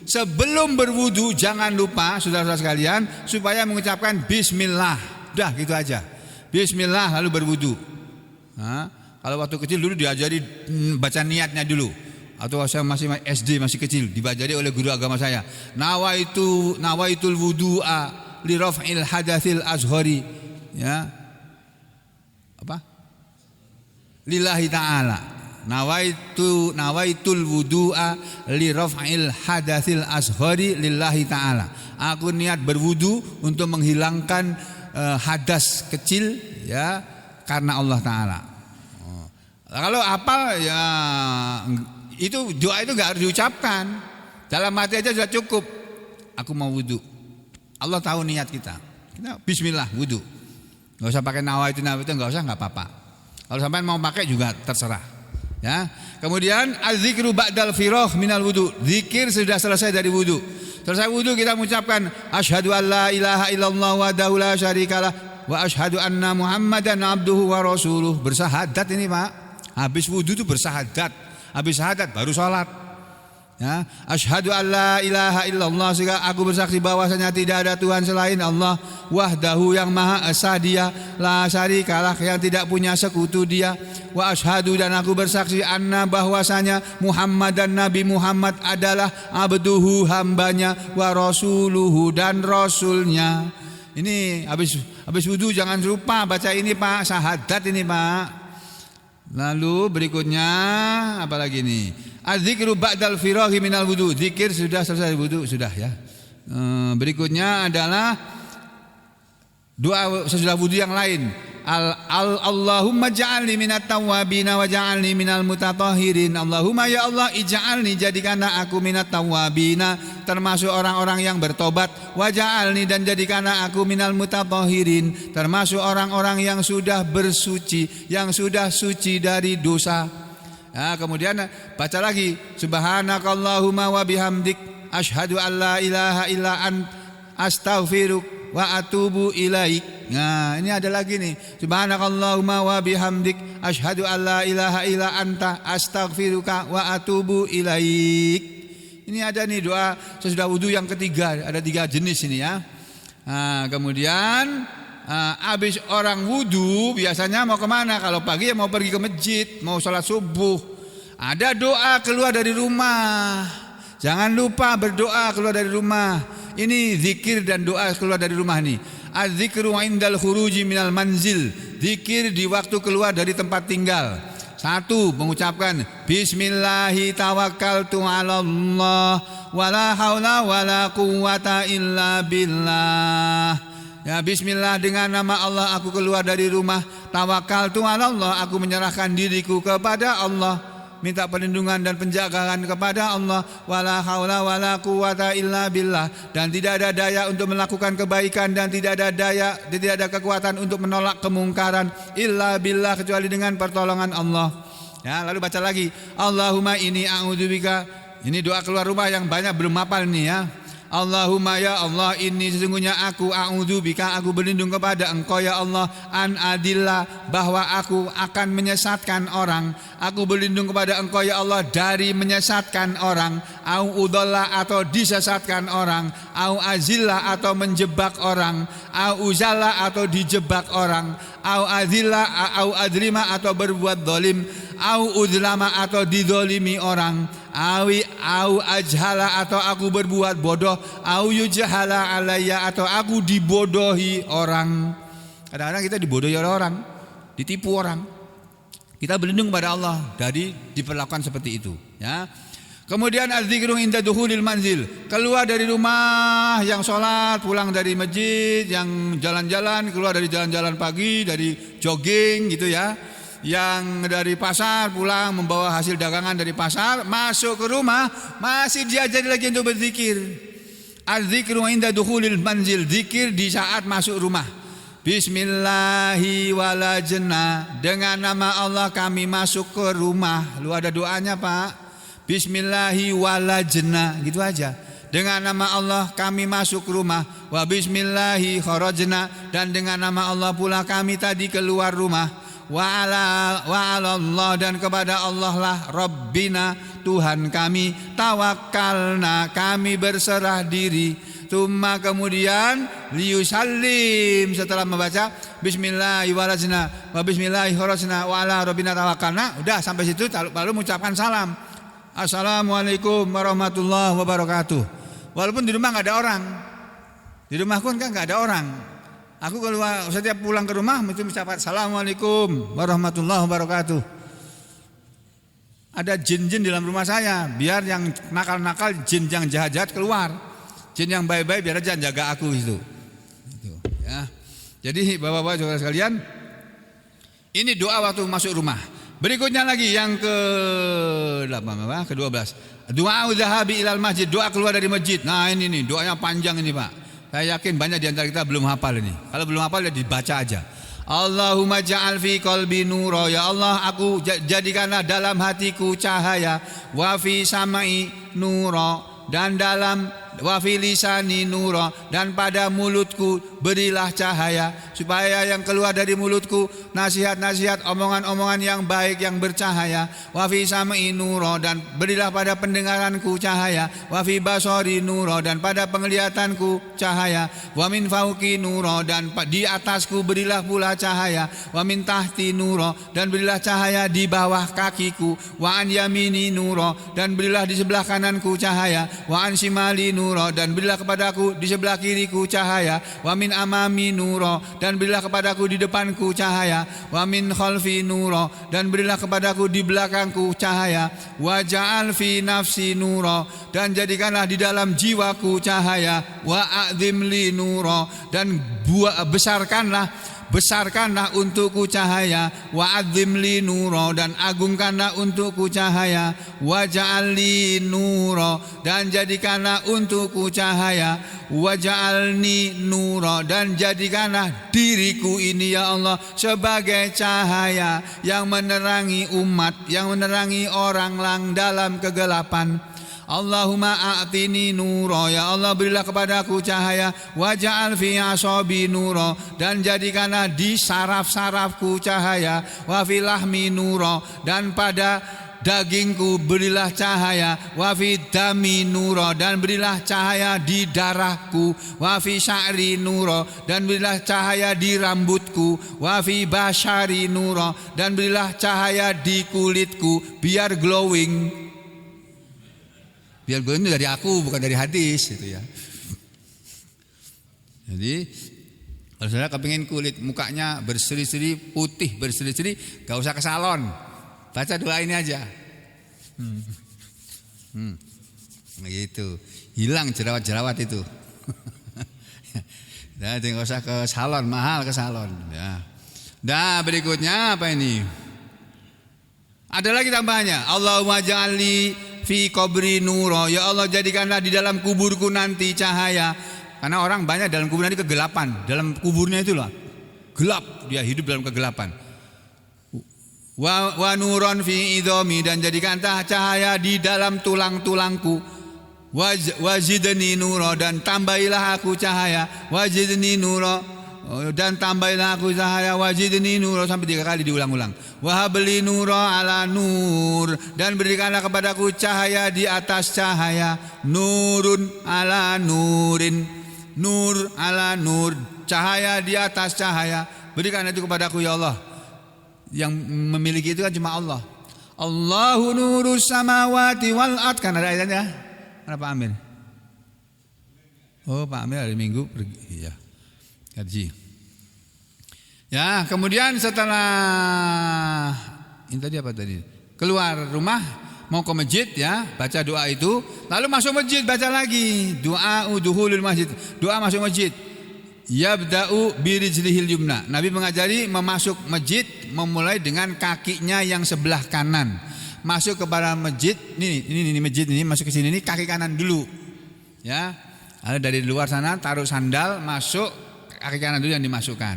S1: Sebelum berwudu jangan lupa saudara-saudara sekalian supaya mengucapkan bismillah. Dah gitu aja. Bismillah lalu berwudu. Nah, kalau waktu kecil dulu diajari baca niatnya dulu. Atau saya masih SD masih kecil diajari oleh guru agama saya. Nawaitul wudu'a li raf'il hadatsil azhari. Ya. Apa? Lillahi ta'ala. Nawaitul wudu'a li raf'il hadatsil azhari lillahi ta'ala. Aku niat berwudu untuk menghilangkan hadas kecil ya karena Allah Ta'ala. Kalau apal ya itu doa itu enggak harus diucapkan. Dalam hati aja sudah cukup. Aku mau wudu. Allah tahu niat kita. Kita bismillah wudu. Enggak usah pakai nawaitu enggak usah, enggak apa-apa. Kalau sampai mau pakai juga terserah. Ya. Kemudian az-zikru ba'dal firagh minal wudu. Zikir sudah selesai dari wudu. Selesai wudu kita mengucapkan asyhadu an la ilaha illallah wahdahu la syarikalah wa asyhadu anna Muhammadan abduhu wa rasuluh. Bersahadat ini, Pak. Habis wudu itu bersahadat. Habis syahadat baru salat. Ya, asyhadu an la ilaha illallah, sehingga aku bersaksi bahwasanya tidak ada Tuhan selain Allah, wahdahu yang maha esa dia, la syarikalah yang tidak punya sekutu dia, wa asyhadu dan aku bersaksi anna bahwasanya Muhammad dan Nabi Muhammad adalah abduhu hambanya, wa rasuluhu dan rasulnya. Ini habis wudu jangan lupa baca ini, Pak, syahadat ini, Pak. Lalu berikutnya apa lagi nih? Az-zikru ba'dal firaghi minal wudu. Zikir sudah selesai wudu sudah ya. Berikutnya adalah doa sesudah wudu yang lain. Allahumma ja'alni minat tawwabin wa ja'alni minal mutatahhirin. Allahumma ya Allah ij'alni jadikanlah aku minat tawwabin termasuk orang-orang yang bertobat, wa ja'alni dan jadikanlah aku minal mutatahhirin termasuk orang-orang yang sudah bersuci, yang sudah suci dari dosa. Ya, kemudian baca lagi subhanakallahumma wa bihamdik asyhadu an la ilaha illa ant astaghfiruk wa atubu ilaik. Nah, ini ada lagi nih. Subhanakallahumma wa bihamdik asyhadu an la ilaha illa anta astaghfiruka wa atubu ilaik. Ini ada nih doa sesudah wudu yang ketiga, ada 3 jenis ini ya. Nah, kemudian habis orang wudu biasanya mau kemana? Kalau pagi ya mau pergi ke masjid, mau sholat subuh. Ada doa keluar dari rumah. Jangan lupa berdoa keluar dari rumah. Ini zikir dan doa keluar dari rumah nih. Az-zikru indal khuruji minal manzil. Zikir di waktu keluar dari tempat tinggal. 1. Mengucapkan bismillahi tawakkaltu 'alallah wala haula wala quwwata illa billah. Ya, bismillah dengan nama Allah aku keluar dari rumah. Tawakkaltu 'alallah, aku menyerahkan diriku kepada Allah. Minta perlindungan dan penjagaan kepada Allah. Wala haula wala quwwata illa billah, dan tidak ada daya untuk melakukan kebaikan dan tidak ada kekuatan untuk menolak kemungkaran illa billah, kecuali dengan pertolongan Allah. Ya, lalu baca lagi Allahumma inni a'udzubika. Ini doa keluar rumah yang banyak belum hafal nih ya. Allahumma ya Allah, ini sesungguhnya aku a'udzubika, aku berlindung kepada Engkau ya Allah, an adillah, bahwa aku akan menyesatkan orang. Aku berlindung kepada Engkau ya Allah dari menyesatkan orang, au udalla atau disesatkan orang, au azillah atau menjebak orang, au uzalla atau dijebak orang, au adillah au adlima atau berbuat zalim, au udlama atau didolimi orang, au ajhala atau aku berbuat bodoh, au yujhala alayya atau aku dibodohi orang. Kadang-kadang kita dibodohi oleh orang, ditipu orang. Kita berlindung kepada Allah dari diperlakukan seperti itu ya. Kemudian az-zikru inda dukhulil manzil, keluar dari rumah yang sholat, pulang dari masjid, yang jalan-jalan, keluar dari jalan-jalan pagi, dari jogging gitu ya. Yang dari pasar pulang membawa hasil dagangan dari pasar, masuk ke rumah masih diajari lagi untuk berzikir. Az-zikru inda dukhulil manzil, zikir di saat masuk rumah. Bismillahi walajna, dengan nama Allah kami masuk ke rumah. Lu ada doanya Pak? Bismillahi walajna, gitu aja. Dengan nama Allah kami masuk rumah. Wa bismillahi kharajna, dan dengan nama Allah pula kami tadi keluar rumah. Wa ala Allah, dan kepada Allah lah Rabbina, Tuhan kami, tawakkalna, kami berserah diri. Tumma, kemudian liyusallim, setelah membaca bismillahi walajna wa bismillahi kharajna wa ala rabbina tawakkalna, udah sampai situ lalu mengucapkan salam. Assalamualaikum warahmatullahi wabarakatuh. Walaupun di rumah nggak ada orang, di rumahku kan nggak ada orang. Aku keluar setiap pulang ke rumah mesti mengucapkan assalamualaikum warahmatullahi wabarakatuh. Ada jin-jin di dalam rumah saya, biar yang nakal-nakal, jin yang jahat-jahat keluar, jin yang baik-baik biar aja jaga aku itu. Ya. Jadi bapak-bapak saudara sekalian, ini doa waktu masuk rumah. Berikutnya lagi yang ke-12, doa udzahabi ilal masjid, doa keluar dari masjid. Nah ini nih doanya panjang ini Pak. Saya yakin banyak di antara kita belum hafal ini. Kalau belum hafal ya dibaca aja. Allahumma ja'al fi qalbi nura, ya Allah aku jadikanlah dalam hatiku cahaya, wa fi samai nura, dan dalam wa fi lisani nura, dan pada mulutku berilah cahaya, supaya yang keluar dari mulutku nasihat-nasihat, omongan-omongan yang baik yang bercahaya. Wa fi sam'i nura, dan berilah pada pendengaranku cahaya. Wa fi basari nura, dan pada penglihatanku cahaya. Wa min fauqi nura, dan di atasku berilah pula cahaya. Wa min tahti nura, dan berilah cahaya di bawah kakiku. Wa an yamini nura, dan berilah di sebelah kananku cahaya. Wa an shimali nura, dan berilah kepadaku di sebelah kiriku cahaya. Wa min amami nura, dan berilah kepadaku di depanku cahaya. Wa min khalfi nura, dan berilah kepadaku di belakangku cahaya. Wa ja'al fi nafsi nura, dan jadikanlah di dalam jiwaku cahaya. Wa a'zim li nura, dan besarkanlah untukku cahaya. Wa a'zim li nura, dan agungkanlah untukku cahaya. Wa ja'alni nura, dan jadikanlah untukku cahaya. Wa ja'alni nura, dan jadikanlah diriku ini ya Allah sebagai cahaya yang menerangi umat, yang menerangi orang dalam kegelapan. Allahumma a'tini nura, ya Allah berilah kepadaku cahaya. Waja'al fi asabi nura, dan jadikanlah di saraf-sarafku cahaya. Wa fi lahmi nura, dan pada dagingku berilah cahaya. Wa fi dami nura, dan berilah cahaya di darahku. Wa fi sya'ri nura, dan berilah cahaya di rambutku. Wa fi basyari nura, dan berilah cahaya di kulitku biar glowing. Biar gue ini dari aku, bukan dari hadis gitu ya. Jadi kalau saudara kepingin kulit mukanya berseri-seri, putih berseri-seri, gak usah ke salon, baca doa ini aja. Gitu, hilang jerawat-jerawat itu. Nah, gak usah ke salon, mahal ke salon. Ya. Nah berikutnya apa ini? Ada lagi tambahannya. Allahumma ja'alni fi qabri nura, ya Allah jadikanlah di dalam kuburku nanti cahaya. Karena orang banyak dalam kubur nanti kegelapan, dalam kuburnya itulah gelap, dia hidup dalam kegelapan. Wa nuron fi idhomi, dan jadikanlah cahaya di dalam tulang-tulangku. Wazidni nura, dan tambahilah aku cahaya. Wazidni nura, dan tambahilah aku cahaya. Wazidni nura, sampai 3 kali diulang-ulang. Wahabli nura ala nur, dan berikanlah kepadaku cahaya di atas cahaya. Nurun ala nurin, nur ala nur, cahaya di atas cahaya. Berikan itu kepadaku ya Allah. Yang memiliki itu kan cuma Allah. Allahu nurus samawati wal ard, kan ada ayatnya. Mana Pak Amir? Oh Pak Amir hari Minggu pergi. Iya. Haji. Ya, kemudian setelah ini tadi apa tadi? Keluar rumah, mau ke masjid ya, baca doa itu, lalu masuk masjid baca lagi doa dukhulul masjid, doa masuk masjid. Yabda'u birijlihil yumna. Nabi mengajari memasuk masjid memulai dengan kakinya yang sebelah kanan. Masuk ke dalam masjid, ini masjid ini masuk ke sini ini kaki kanan dulu. Ya. Lalu dari luar sana taruh sandal, masuk kaki kanan dulu yang dimasukkan.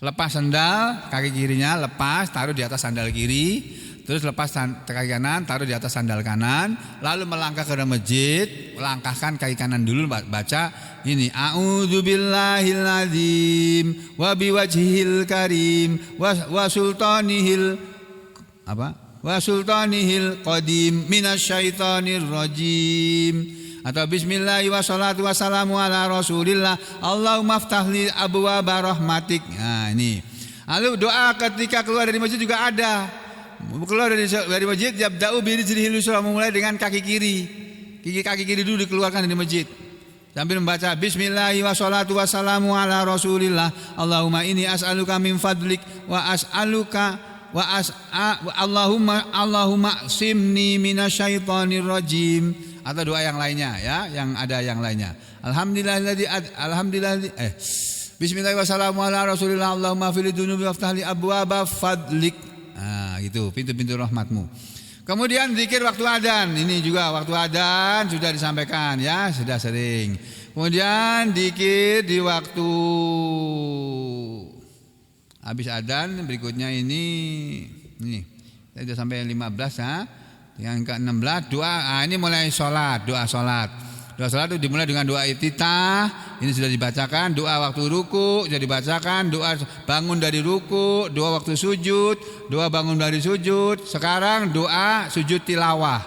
S1: Lepas sandal, kaki kirinya lepas, taruh di atas sandal kiri. Terus lepas kaki kanan, taruh di atas sandal kanan. Lalu melangkah ke dalam masjid, langkahkan kaki kanan dulu, baca ini a'udzubillahil azim wa biwajhil karim wa sultanihil wa sultanihil qadim minasyaitonir rajim. Atau bismillah wa salatu wassalamu ala rasulillah Allahumma aftahli abwaaba rahmatik. Nah ini. Lalu doa ketika keluar dari masjid juga ada. Keluar dari masjid yabda'u birijlihil yusra, memulai dengan kaki kiri. Kaki kiri dulu dikeluarkan dari masjid. Sambil membaca bismillah wa salatu wassalamu ala rasulillah Allahumma inni as'aluka min fadlik wa as'aluka Allahumma simni minasyaitonir rajim. Atau doa yang lainnya ya, yang ada yang lainnya. Bismillah wassalamu ala rasulillah Allahumma fili dunubi waftahli abwaaba fadlik. Nah gitu, pintu-pintu rahmatmu. Kemudian zikir waktu adzan. Ini juga waktu adzan sudah disampaikan ya, sudah sering. Kemudian zikir di waktu habis adzan, berikutnya ini sudah sampai 15 ya. Yang ke-16 doa, ini mulai sholat, doa sholat. Doa sholat itu dimulai dengan doa iftitah, ini sudah dibacakan. Doa waktu ruku sudah dibacakan. Doa bangun dari ruku, doa waktu sujud, doa bangun dari sujud. Sekarang doa sujud tilawah.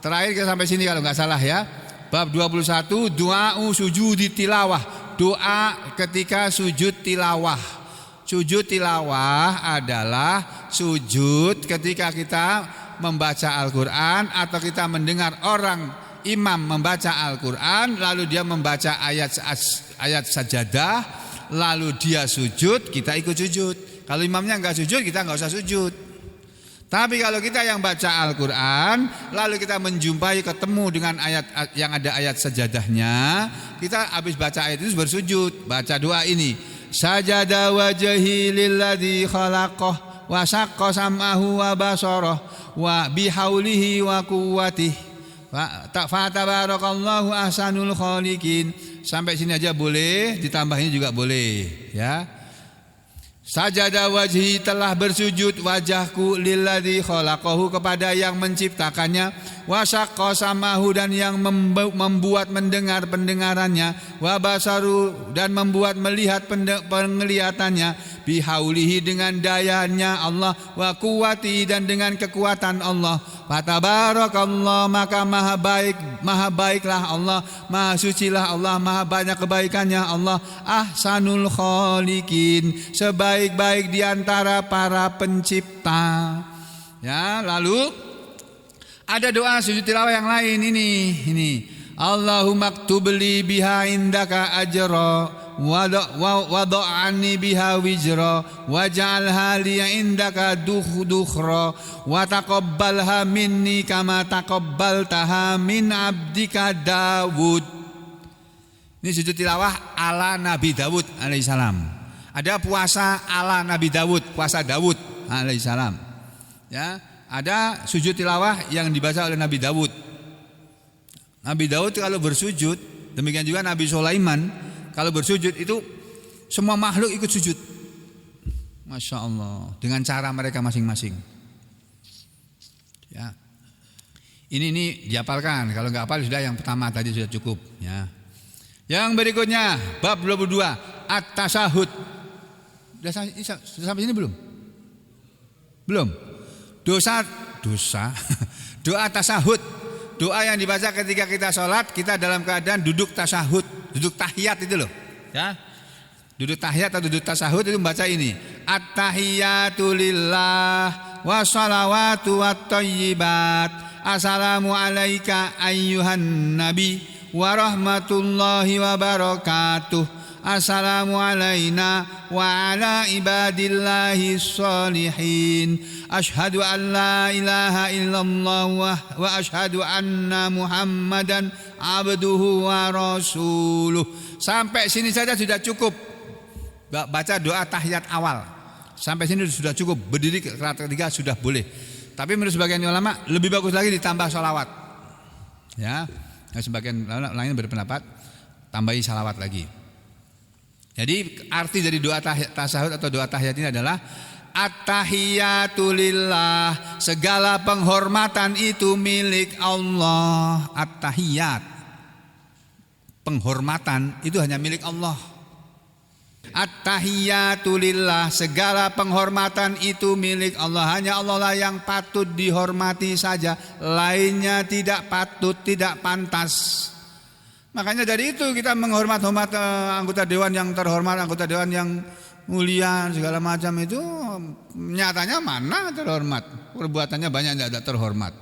S1: Terakhir kita sampai sini kalau nggak salah ya. Bab 21 doa sujud tilawah. Doa ketika sujud tilawah. Sujud tilawah adalah sujud ketika kita membaca Al-Quran atau kita mendengar orang imam membaca Al-Quran lalu dia membaca ayat sajadah lalu dia sujud, kita ikut sujud. Kalau imamnya enggak sujud, kita enggak usah sujud. Tapi kalau kita yang baca Al-Quran lalu kita menjumpai ketemu dengan ayat yang ada ayat sajadahnya, kita habis baca ayat itu bersujud, baca doa ini. Sajada wajhi lilladzi khalaqah wa syaqqa sam'ahu wa basarah wa bihaulihi wa quwwatihi fa tabarakallahu ahsanul khaliqin. Sampai sini aja boleh, ditambah ini juga boleh ya. Sajada wajhi, telah bersujud wajahku lilladzi khalaqahu, kepada yang menciptakannya, wa syaqqa samahu, dan yang membuat mendengar pendengarannya, wa basaru, dan membuat melihat penglihatannya, bihaulihi, dengan dayanya Allah, wa quwwati, dan dengan kekuatan Allah. Fatabarakallah, maka maha baiklah Allah, maha sucilah Allah, maha banyak kebaikannya Allah, ahsanul khaliqin, sebaik-baik di antara para pencipta. Ya, lalu ada doa sujud tilawah yang lain ini. Allahumma ktubli biha indaka ajra wada'ani biha wijra waj'alha liya indaka dukhra wa taqabbalha minni kama taqabbaltaha min abdika Dawud. Ini sujud tilawah ala Nabi Dawud alaihissalam. Ada puasa ala Nabi Dawud, puasa Dawud alaihissalam. Ya, ada sujud tilawah yang dibaca oleh Nabi Dawud. Nabi Dawud kalau bersujud, demikian juga Nabi Sulaiman kalau bersujud itu semua makhluk ikut sujud. Masya Allah, dengan cara mereka masing-masing. Ya, ini dihafalkan. Kalau nggak hafal sudah yang pertama tadi sudah cukup. Ya. Yang berikutnya bab 22 at-tasyahud. Sudah sampai sini belum? Belum. Doa tasyahud. Doa yang dibaca ketika kita sholat, kita dalam keadaan duduk tasyahud, duduk tahiyat itu loh, ya. Duduk tahiyat atau duduk tasyahud itu membaca ini. At-tahiyatu lillah wa shalawatu wat thayyibat. Assalamu alayka ayyuhan nabi wa rahmatullahi wa barakatuh. Assalamu alayna wa ala ibadillahi sholihin. asyhadu an la ilaha illallah wa asyhadu anna Muhammadan abduhu wa rasuluh. Sampai sini saja sudah cukup. Baca doa tahiyat awal. Sampai sini sudah cukup. Berdiri ke rakaat ketiga sudah boleh. Tapi menurut sebagian ulama lebih bagus lagi ditambah sholawat. Ya, sebagian lain berpendapat tambahi sholawat lagi. Jadi arti dari doa tasahud atau doa tahiyat ini adalah at-tahiyatu lillah, segala penghormatan itu milik Allah. At-tahiyat, penghormatan itu hanya milik Allah. At-tahiyatu lillah, segala penghormatan itu milik Allah. Hanya Allah lah yang patut dihormati saja, lainnya tidak patut, tidak pantas. Makanya dari itu kita menghormat-hormat anggota dewan yang terhormat, anggota dewan yang mulia segala macam itu, nyatanya mana terhormat, perbuatannya banyak tidak terhormat.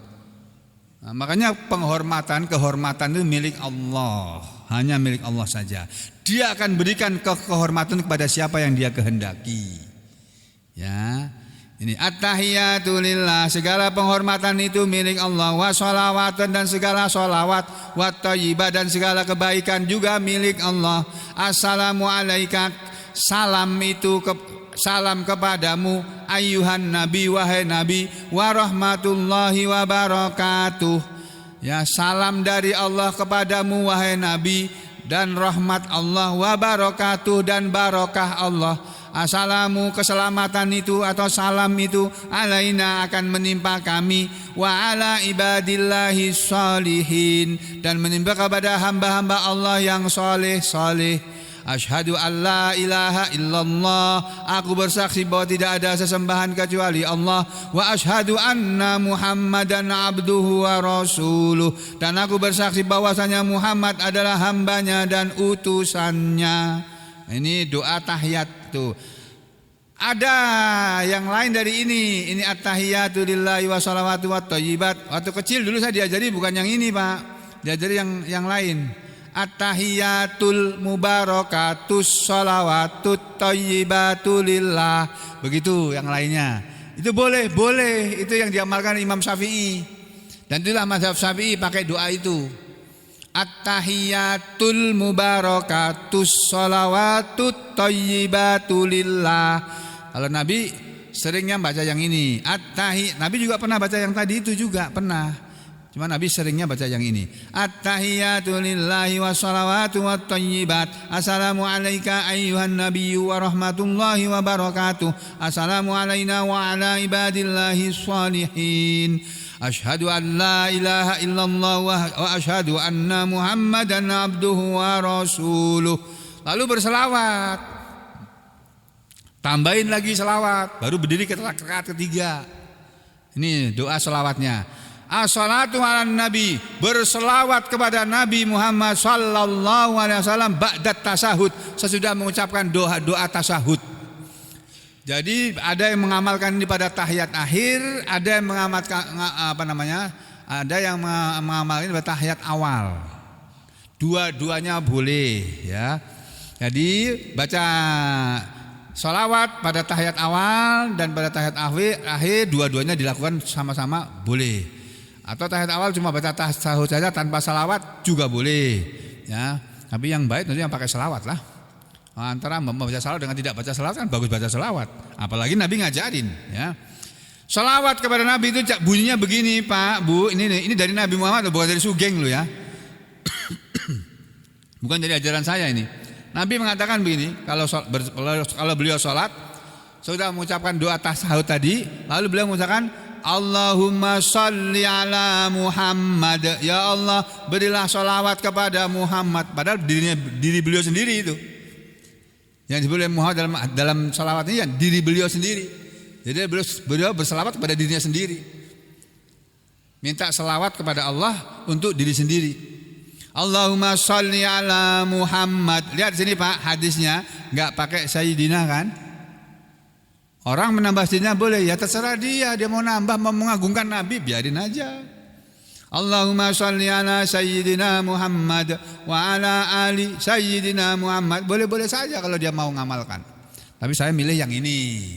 S1: Nah, makanya penghormatan, kehormatan itu milik Allah, hanya milik Allah saja. Dia akan berikan kehormatan kepada siapa yang Dia kehendaki. Ya, ini at-tahiyatu lillah, segala penghormatan itu milik Allah. Wa sholawatan, dan segala sholawat. Wa thayyibah, dan segala kebaikan juga milik Allah. Assalamu alaika, salam itu salam kepadamu ayyuhan nabi, wahai nabi, wa rahmatullahi wa barakatuh. Ya, salam dari Allah kepadamu wahai nabi, dan rahmat Allah, wa barakatuh, dan barakah Allah. Assalamu, keselamatan itu atau salam itu, alaina, akan menimpa kami, wa ala ibadillahi sholihin, dan menimpa kepada hamba-hamba Allah yang soleh-soleh. Asyhadu an la ilaha illallah, aku bersaksi bahwa tidak ada sesembahan kecuali Allah. Wa asyhadu anna Muhammadan abduhu wa rasuluh, dan aku bersaksi bahwasanya Muhammad adalah hambanya dan utusannya. Ini doa tahiyat tuh. Ada yang lain dari ini at-tahiyatu lillahi wa sholawatu wa thayyibat. Waktu kecil dulu saya diajari bukan yang ini, Pak. Diajari yang lain. At-tahiyatul mubarakatus sholawatut thayyibatu lillah. Begitu yang lainnya. Itu boleh. Itu yang diamalkan Imam Syafi'i. Dan itulah mazhab Syafi'i pakai doa itu. At-tahiyatul mubarakatus sholawatut thayyibatu lillah. Kalau Nabi seringnya baca yang ini. Nabi juga pernah baca yang tadi itu juga pernah. Cuma Nabi seringnya baca yang ini. At-tahiyatu lillahi wa sholawatu wa thayyibat. Assalamu alaika ayyuhan nabiyyu wa rahmatullahi wa barakatuh. Assalamu alaina wa ala ibadillahi sholihin. Asyhadu an la ilaha illallah wa asyhadu anna Muhammadan abduhu wa rasuluh. Lalu berselawat. Tambahin lagi selawat, baru berdiri ke rakaat ketiga. Ini doa selawatnya. As-salatu ala nabi, berselawat kepada Nabi Muhammad sallallahu alaihi wasallam ba'dat tasahud, sesudah mengucapkan doa tasahud. Jadi ada yang mengamalkan ini pada tahiyat akhir, ada yang mengamalkan ada yang mengamalkan pada tahiyat awal. Dua-duanya boleh, ya. Jadi baca sholawat pada tahiyat awal dan pada tahiyat akhir, dua-duanya dilakukan sama-sama boleh. Atau tahiyat awal cuma baca tasahud saja tanpa salawat juga boleh, ya. Tapi yang baik tentu yang pakai salawat lah. Antara membaca salawat dengan tidak baca salawat kan bagus baca salawat. Apalagi Nabi ngajarin, ya. Salawat kepada Nabi itu bunyinya begini, Pak, Bu. Ini dari Nabi Muhammad, bukan dari Sugeng lo, ya. Bukan dari ajaran saya ini. Nabi mengatakan begini, kalau beliau sholat sudah mengucapkan doa tasahud tadi, lalu beliau mengucapkan Allahumma sholli ala Muhammad. Ya Allah, berilah sholawat kepada Muhammad. Padahal diri beliau sendiri itu. Yang disebut oleh Muhammad dalam sholawat ini diri beliau sendiri. Jadi beliau berselawat kepada dirinya sendiri. Minta selawat kepada Allah untuk diri sendiri. Allahumma sholli ala Muhammad. Lihat sini, Pak, hadisnya enggak pakai sayyidina kan? Orang menambah sayyidina boleh, ya terserah dia mau nambah, mau mengagungkan Nabi, biarin aja. Allahumma sholli ala sayyidina Muhammad wa ala ali sayyidina Muhammad. Boleh-boleh saja kalau dia mau ngamalkan. Tapi saya milih yang ini.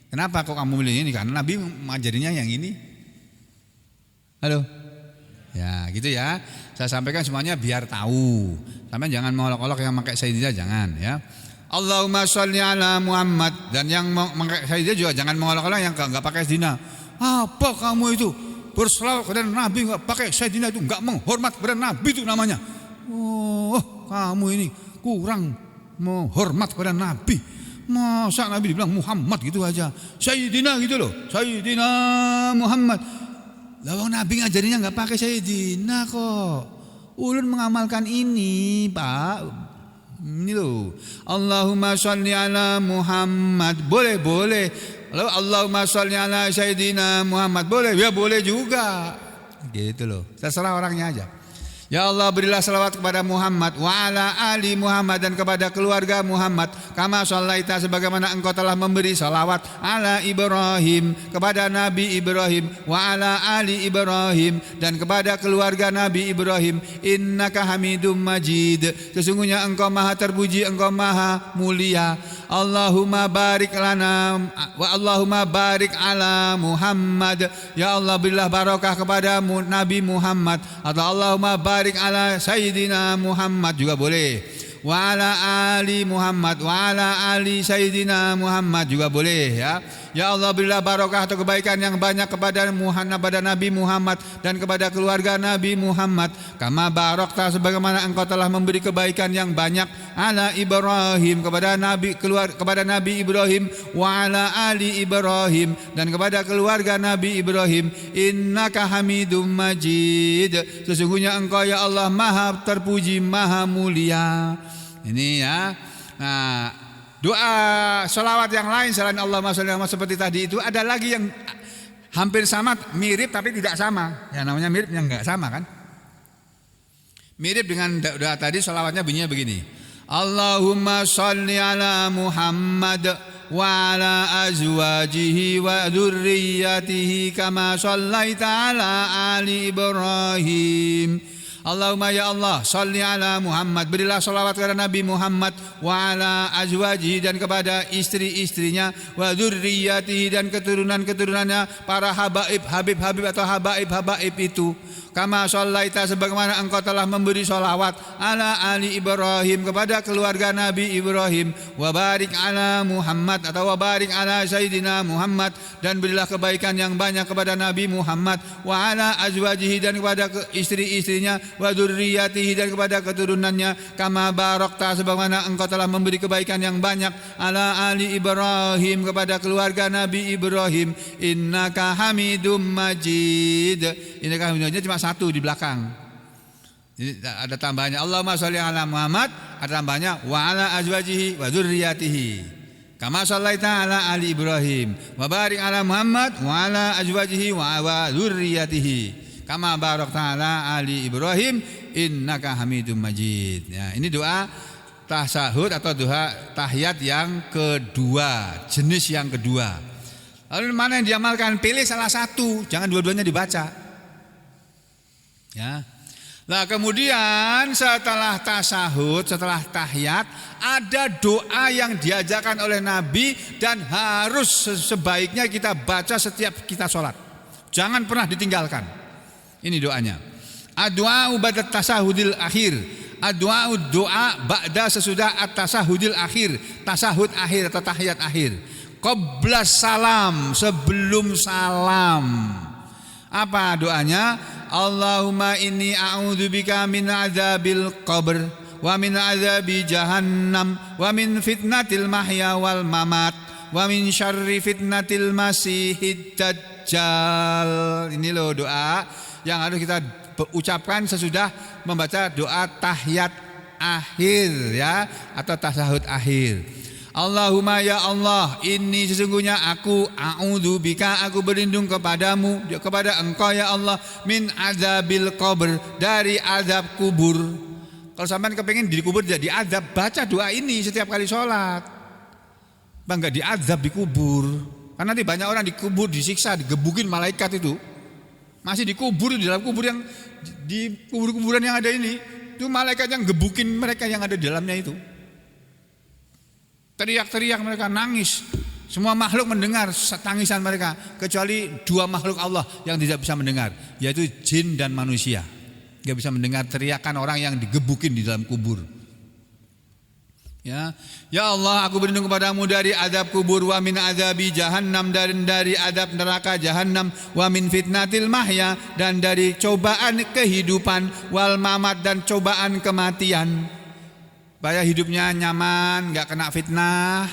S1: Kenapa kok kamu milih ini? Karena Nabi mengajarinya yang ini. Halo? Ya gitu ya. Saya sampaikan semuanya biar tahu. Sampai jangan mengolok-olok yang pakai Sayyidina, jangan ya. Allahumma sholli ala Muhammad. Dan yang pakai Sayyidina juga jangan mengolok-olok yang enggak pakai Sayyidina. Apa kamu itu? Berselawat kepada Nabi enggak pakai Sayyidina itu enggak menghormat kepada Nabi itu namanya. Oh, kamu ini kurang menghormat kepada Nabi. Masa Nabi dibilang Muhammad gitu aja. Sayyidina gitu loh. Sayyidina Muhammad. Lawang Nabi ngajarinya enggak pakai Sayyidina kok. Ulun mengamalkan ini, Pak. Ini loh. Allahumma sholli ala Muhammad. Boleh. Lalu Allahumma sholli ala Sayyidina Muhammad. Boleh, ya boleh juga. Gitu loh. Terserah orangnya aja. Ya Allah, berilah salawat kepada Muhammad wa ala ali Muhammad, dan kepada keluarga Muhammad, kama shallaita, sebagaimana engkau telah memberi salawat ala Ibrahim, kepada Nabi Ibrahim, wa ala ali Ibrahim, dan kepada keluarga Nabi Ibrahim, innaka hamidum majid, sesungguhnya engkau maha terpuji, engkau maha mulia. Allahumma barik lana wa Allahumma barik ala Muhammad, ya Allah berilah barakah kepada Nabi Muhammad, atau Allahumma barik ala Sayyidina Muhammad juga boleh, wa ala ali Muhammad, wa ala ali Sayyidina Muhammad juga boleh ya. Ya Allah berilah barakah atau kebaikan yang banyak kepada Nabi Muhammad dan kepada keluarga Nabi Muhammad, kama barakta, sebagaimana engkau telah memberi kebaikan yang banyak ala Ibrahim, kepada Nabi Ibrahim, wa ala ali Ibrahim, dan kepada keluarga Nabi Ibrahim, innaka hamidum majid, sesungguhnya engkau ya Allah maha terpuji, maha mulia. Ini ya. Nah, doa sholawat yang lain selain Allahumma sholli ala seperti tadi itu ada lagi yang hampir sama, mirip tapi tidak sama. Ya namanya mirip yang enggak sama kan. Mirip dengan doa tadi, sholawatnya bunyinya begini. Allahumma sholli ala Muhammad wa ala azwajihi wa dzurriyyatihi kama shallaita ala ali Ibrahim. Allahumma ya Allah sholli ala Muhammad, berilah salawat kepada Nabi Muhammad, wa ala azwajihi, dan kepada istri-istrinya, wa dzurriyyatihi, dan keturunan-keturunannya, para habib atau habaib itu, kama shallaita, sebagaimana engkau telah memberi salawat ala ali Ibrahim, kepada keluarga Nabi Ibrahim, wa barik ala Muhammad atau wa barik ala Sayyidina Muhammad, dan berilah kebaikan yang banyak kepada Nabi Muhammad, wa ala azwajihi, dan kepada istri-istrinya, wa dzurriyyatihi, dan kepada keturunannya, kama barakta, sebagaimana engkau telah memberi kebaikan yang banyak ala ali Ibrahim, kepada keluarga Nabi Ibrahim, innaka hamidum majid. Innaka hamidum majid cuma satu di belakang. Jadi ada tambahnya Allahumma sholli ala Muhammad, ada tambahnya wa ala azwajihi wa dzurriyyatihi kama shallaita ala ali Ibrahim, wa barik ala Muhammad wa ala azwajihi wa dzurriyyatihi kama barakta ala ali Ibrahim innaka hamidum majid. Ya, ini doa tasyahud atau doa tahiyat yang kedua, jenis yang kedua. Lalu mana yang diamalkan? Pilih salah satu, jangan dua-duanya dibaca. Ya. Nah, kemudian setelah tasyahud, setelah tahiyat, ada doa yang diajarkan oleh Nabi dan harus sebaiknya kita baca setiap kita sholat. Jangan pernah ditinggalkan. Ini doanya. Ad-du'a ba'da tasahudil akhir. Doa ba'da sesudah at-tasahudil akhir, tasahud akhir atau tahiyat akhir. Qabla salam, sebelum salam. Apa doanya? Allahumma inni a'udzubika min adzabil qabr wa min adzabi jahannam wa min fitnatil mahya wal mamat wa min syarri fitnatil masihid dajjal. Ini loh doa yang harus kita ucapkan sesudah membaca doa tahiyat akhir ya, atau tasyahud akhir. Allahumma ya Allah, ini sesungguhnya aku a'udzubika, aku berlindung kepadamu, kepada engkau ya Allah, min azabil qabr, dari azab kubur. Kalau sampean kepengin dikubur jadi azab, baca doa ini setiap kali sholat. Bangga diazab di kubur. Karena nanti banyak orang dikubur, disiksa, digebukin malaikat itu. Masih dikubur di dalam kubur yang di kuburan yang ada ini, itu malaikat yang gebukin mereka yang ada di dalamnya itu. Teriak-teriak mereka, nangis. Semua makhluk mendengar tangisan mereka, kecuali dua makhluk Allah yang tidak bisa mendengar, yaitu jin dan manusia. Tidak bisa mendengar teriakan orang yang digebukin di dalam kubur. Ya Allah, aku berlindung kepadamu dari azab kubur, wa min azabi jahannam, dan dari azab neraka jahannam, wa min fitnatil mahya, dan dari cobaan kehidupan, wal mamat, dan cobaan kematian. Supaya hidupnya nyaman, enggak kena fitnah,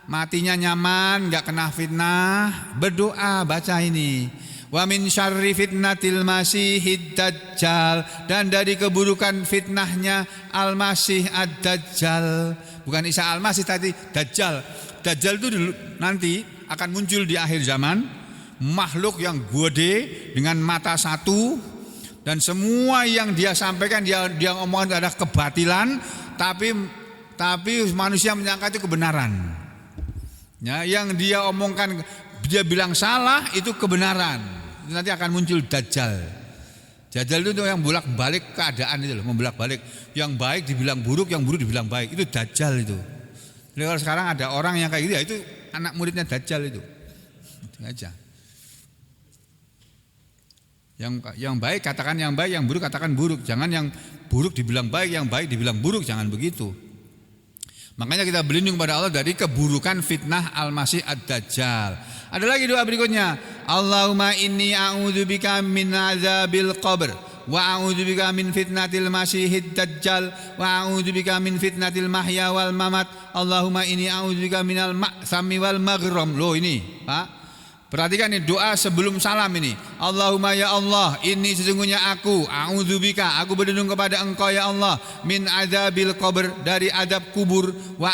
S1: matinya nyaman, enggak kena fitnah. Berdoa, baca ini. Wa min syarri fitnatil masihid dajjal, dan dari keburukan fitnahnya al-masih ad-dajjal. Bukan Isa al-Masih tadi, dajjal. Dajjal itu dulu, nanti akan muncul di akhir zaman, makhluk yang gede dengan mata satu, dan semua yang dia sampaikan, dia omongkan adalah kebatilan, tapi manusia menyangka itu kebenaran. Ya, yang dia omongkan, dia bilang salah, itu kebenaran. Nanti akan muncul dajjal. Dajjal itu yang bolak-balik keadaan itu loh, membolak-balik. Yang baik dibilang buruk, yang buruk dibilang baik. Itu dajjal itu. Jadi kalau sekarang ada orang yang kayak gitu, ya itu anak muridnya dajjal itu. Itu aja. Yang baik katakan yang baik, yang buruk katakan buruk. Jangan yang buruk dibilang baik, yang baik dibilang buruk, jangan begitu. Makanya kita berlindung pada Allah dari keburukan fitnah al-masih ad-dajjal. Ada lagi doa berikutnya, Allahumma inni a'udzubika min azabil qabr, wa a'udzubika min fitnatil masihid dajjal, wa a'udzubika min fitnatil mahya wal mamat. Allahumma inni a'udzubika minal ma'sami wal maghram. Loh ini, Pak. Perhatikan ini doa sebelum salam ini. Allahumma ya Allah, ini sesungguhnya aku, a'udzubika, aku berlindung kepada Engkau ya Allah, min azabil qabr, dari adab kubur, wa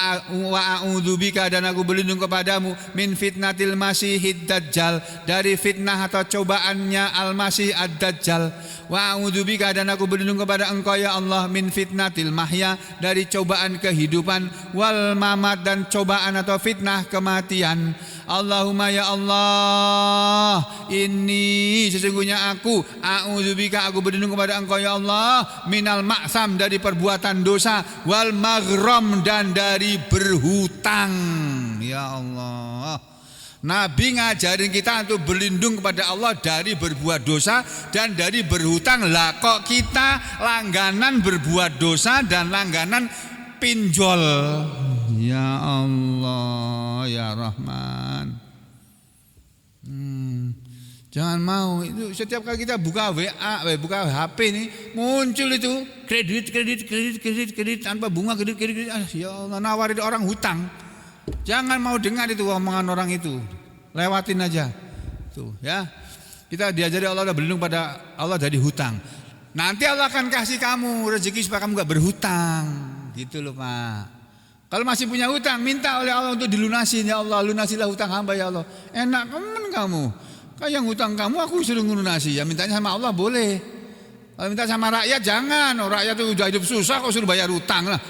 S1: a'udzubika, dan aku berlindung kepadamu, min fitnatil masihid dajjal, dari fitnah atau cobaannya al-masih ad-dajjal, wa a'udzubika, dan aku berlindung kepada Engkau ya Allah, min fitnatil mahya, dari cobaan kehidupan, wal mamat, dan cobaan atau fitnah kematian. Allahumma ya Allah, ini sesungguhnya aku, a'udzubika, aku berlindung kepada Engkau ya Allah, minal ma'sam, dari perbuatan dosa, wal maghram, dan dari berhutang. Ya Allah, Nabi ngajarin kita untuk berlindung kepada Allah dari berbuat dosa dan dari berhutang. Lah kok kita langganan berbuat dosa dan langganan pinjol. Ya Allah, ya Rahman. Jangan mau itu, setiap kali kita buka WA, buka HP ini muncul itu kredit tanpa bunga, kredit. Ya Allah, nawarin orang hutang. Jangan mau dengar itu omongan orang itu. Lewatin aja. Tuh, ya. Kita diajari Allah berlindung pada Allah dari hutang. Nanti Allah akan kasih kamu rezeki supaya kamu enggak berhutang. Gitu loh, Pak. Kalau masih punya hutang, minta oleh Allah untuk dilunasi. Ya Allah, lunasilah hutang hamba ya Allah. Enak teman kamu. Kalau yang hutang kamu aku suruh lunasi. Ya mintanya sama Allah boleh. Kalau minta sama rakyat jangan. Rakyat itu udah hidup susah kok suruh bayar hutang lah.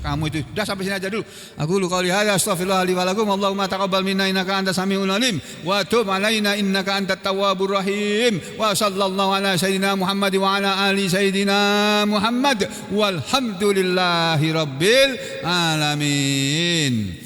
S1: Kamu itu udah sampai sini aja dulu. Aku lu qouli hadza astaghfirullah li wa lakum. Allahumma taqabbal minna innaka antas samiul alim wa tub alaina innaka antat tawwabur rahim. Wa sallallahu ala sayidina Muhammad wa ala ali sayidina Muhammad walhamdulillahi rabbil alamin.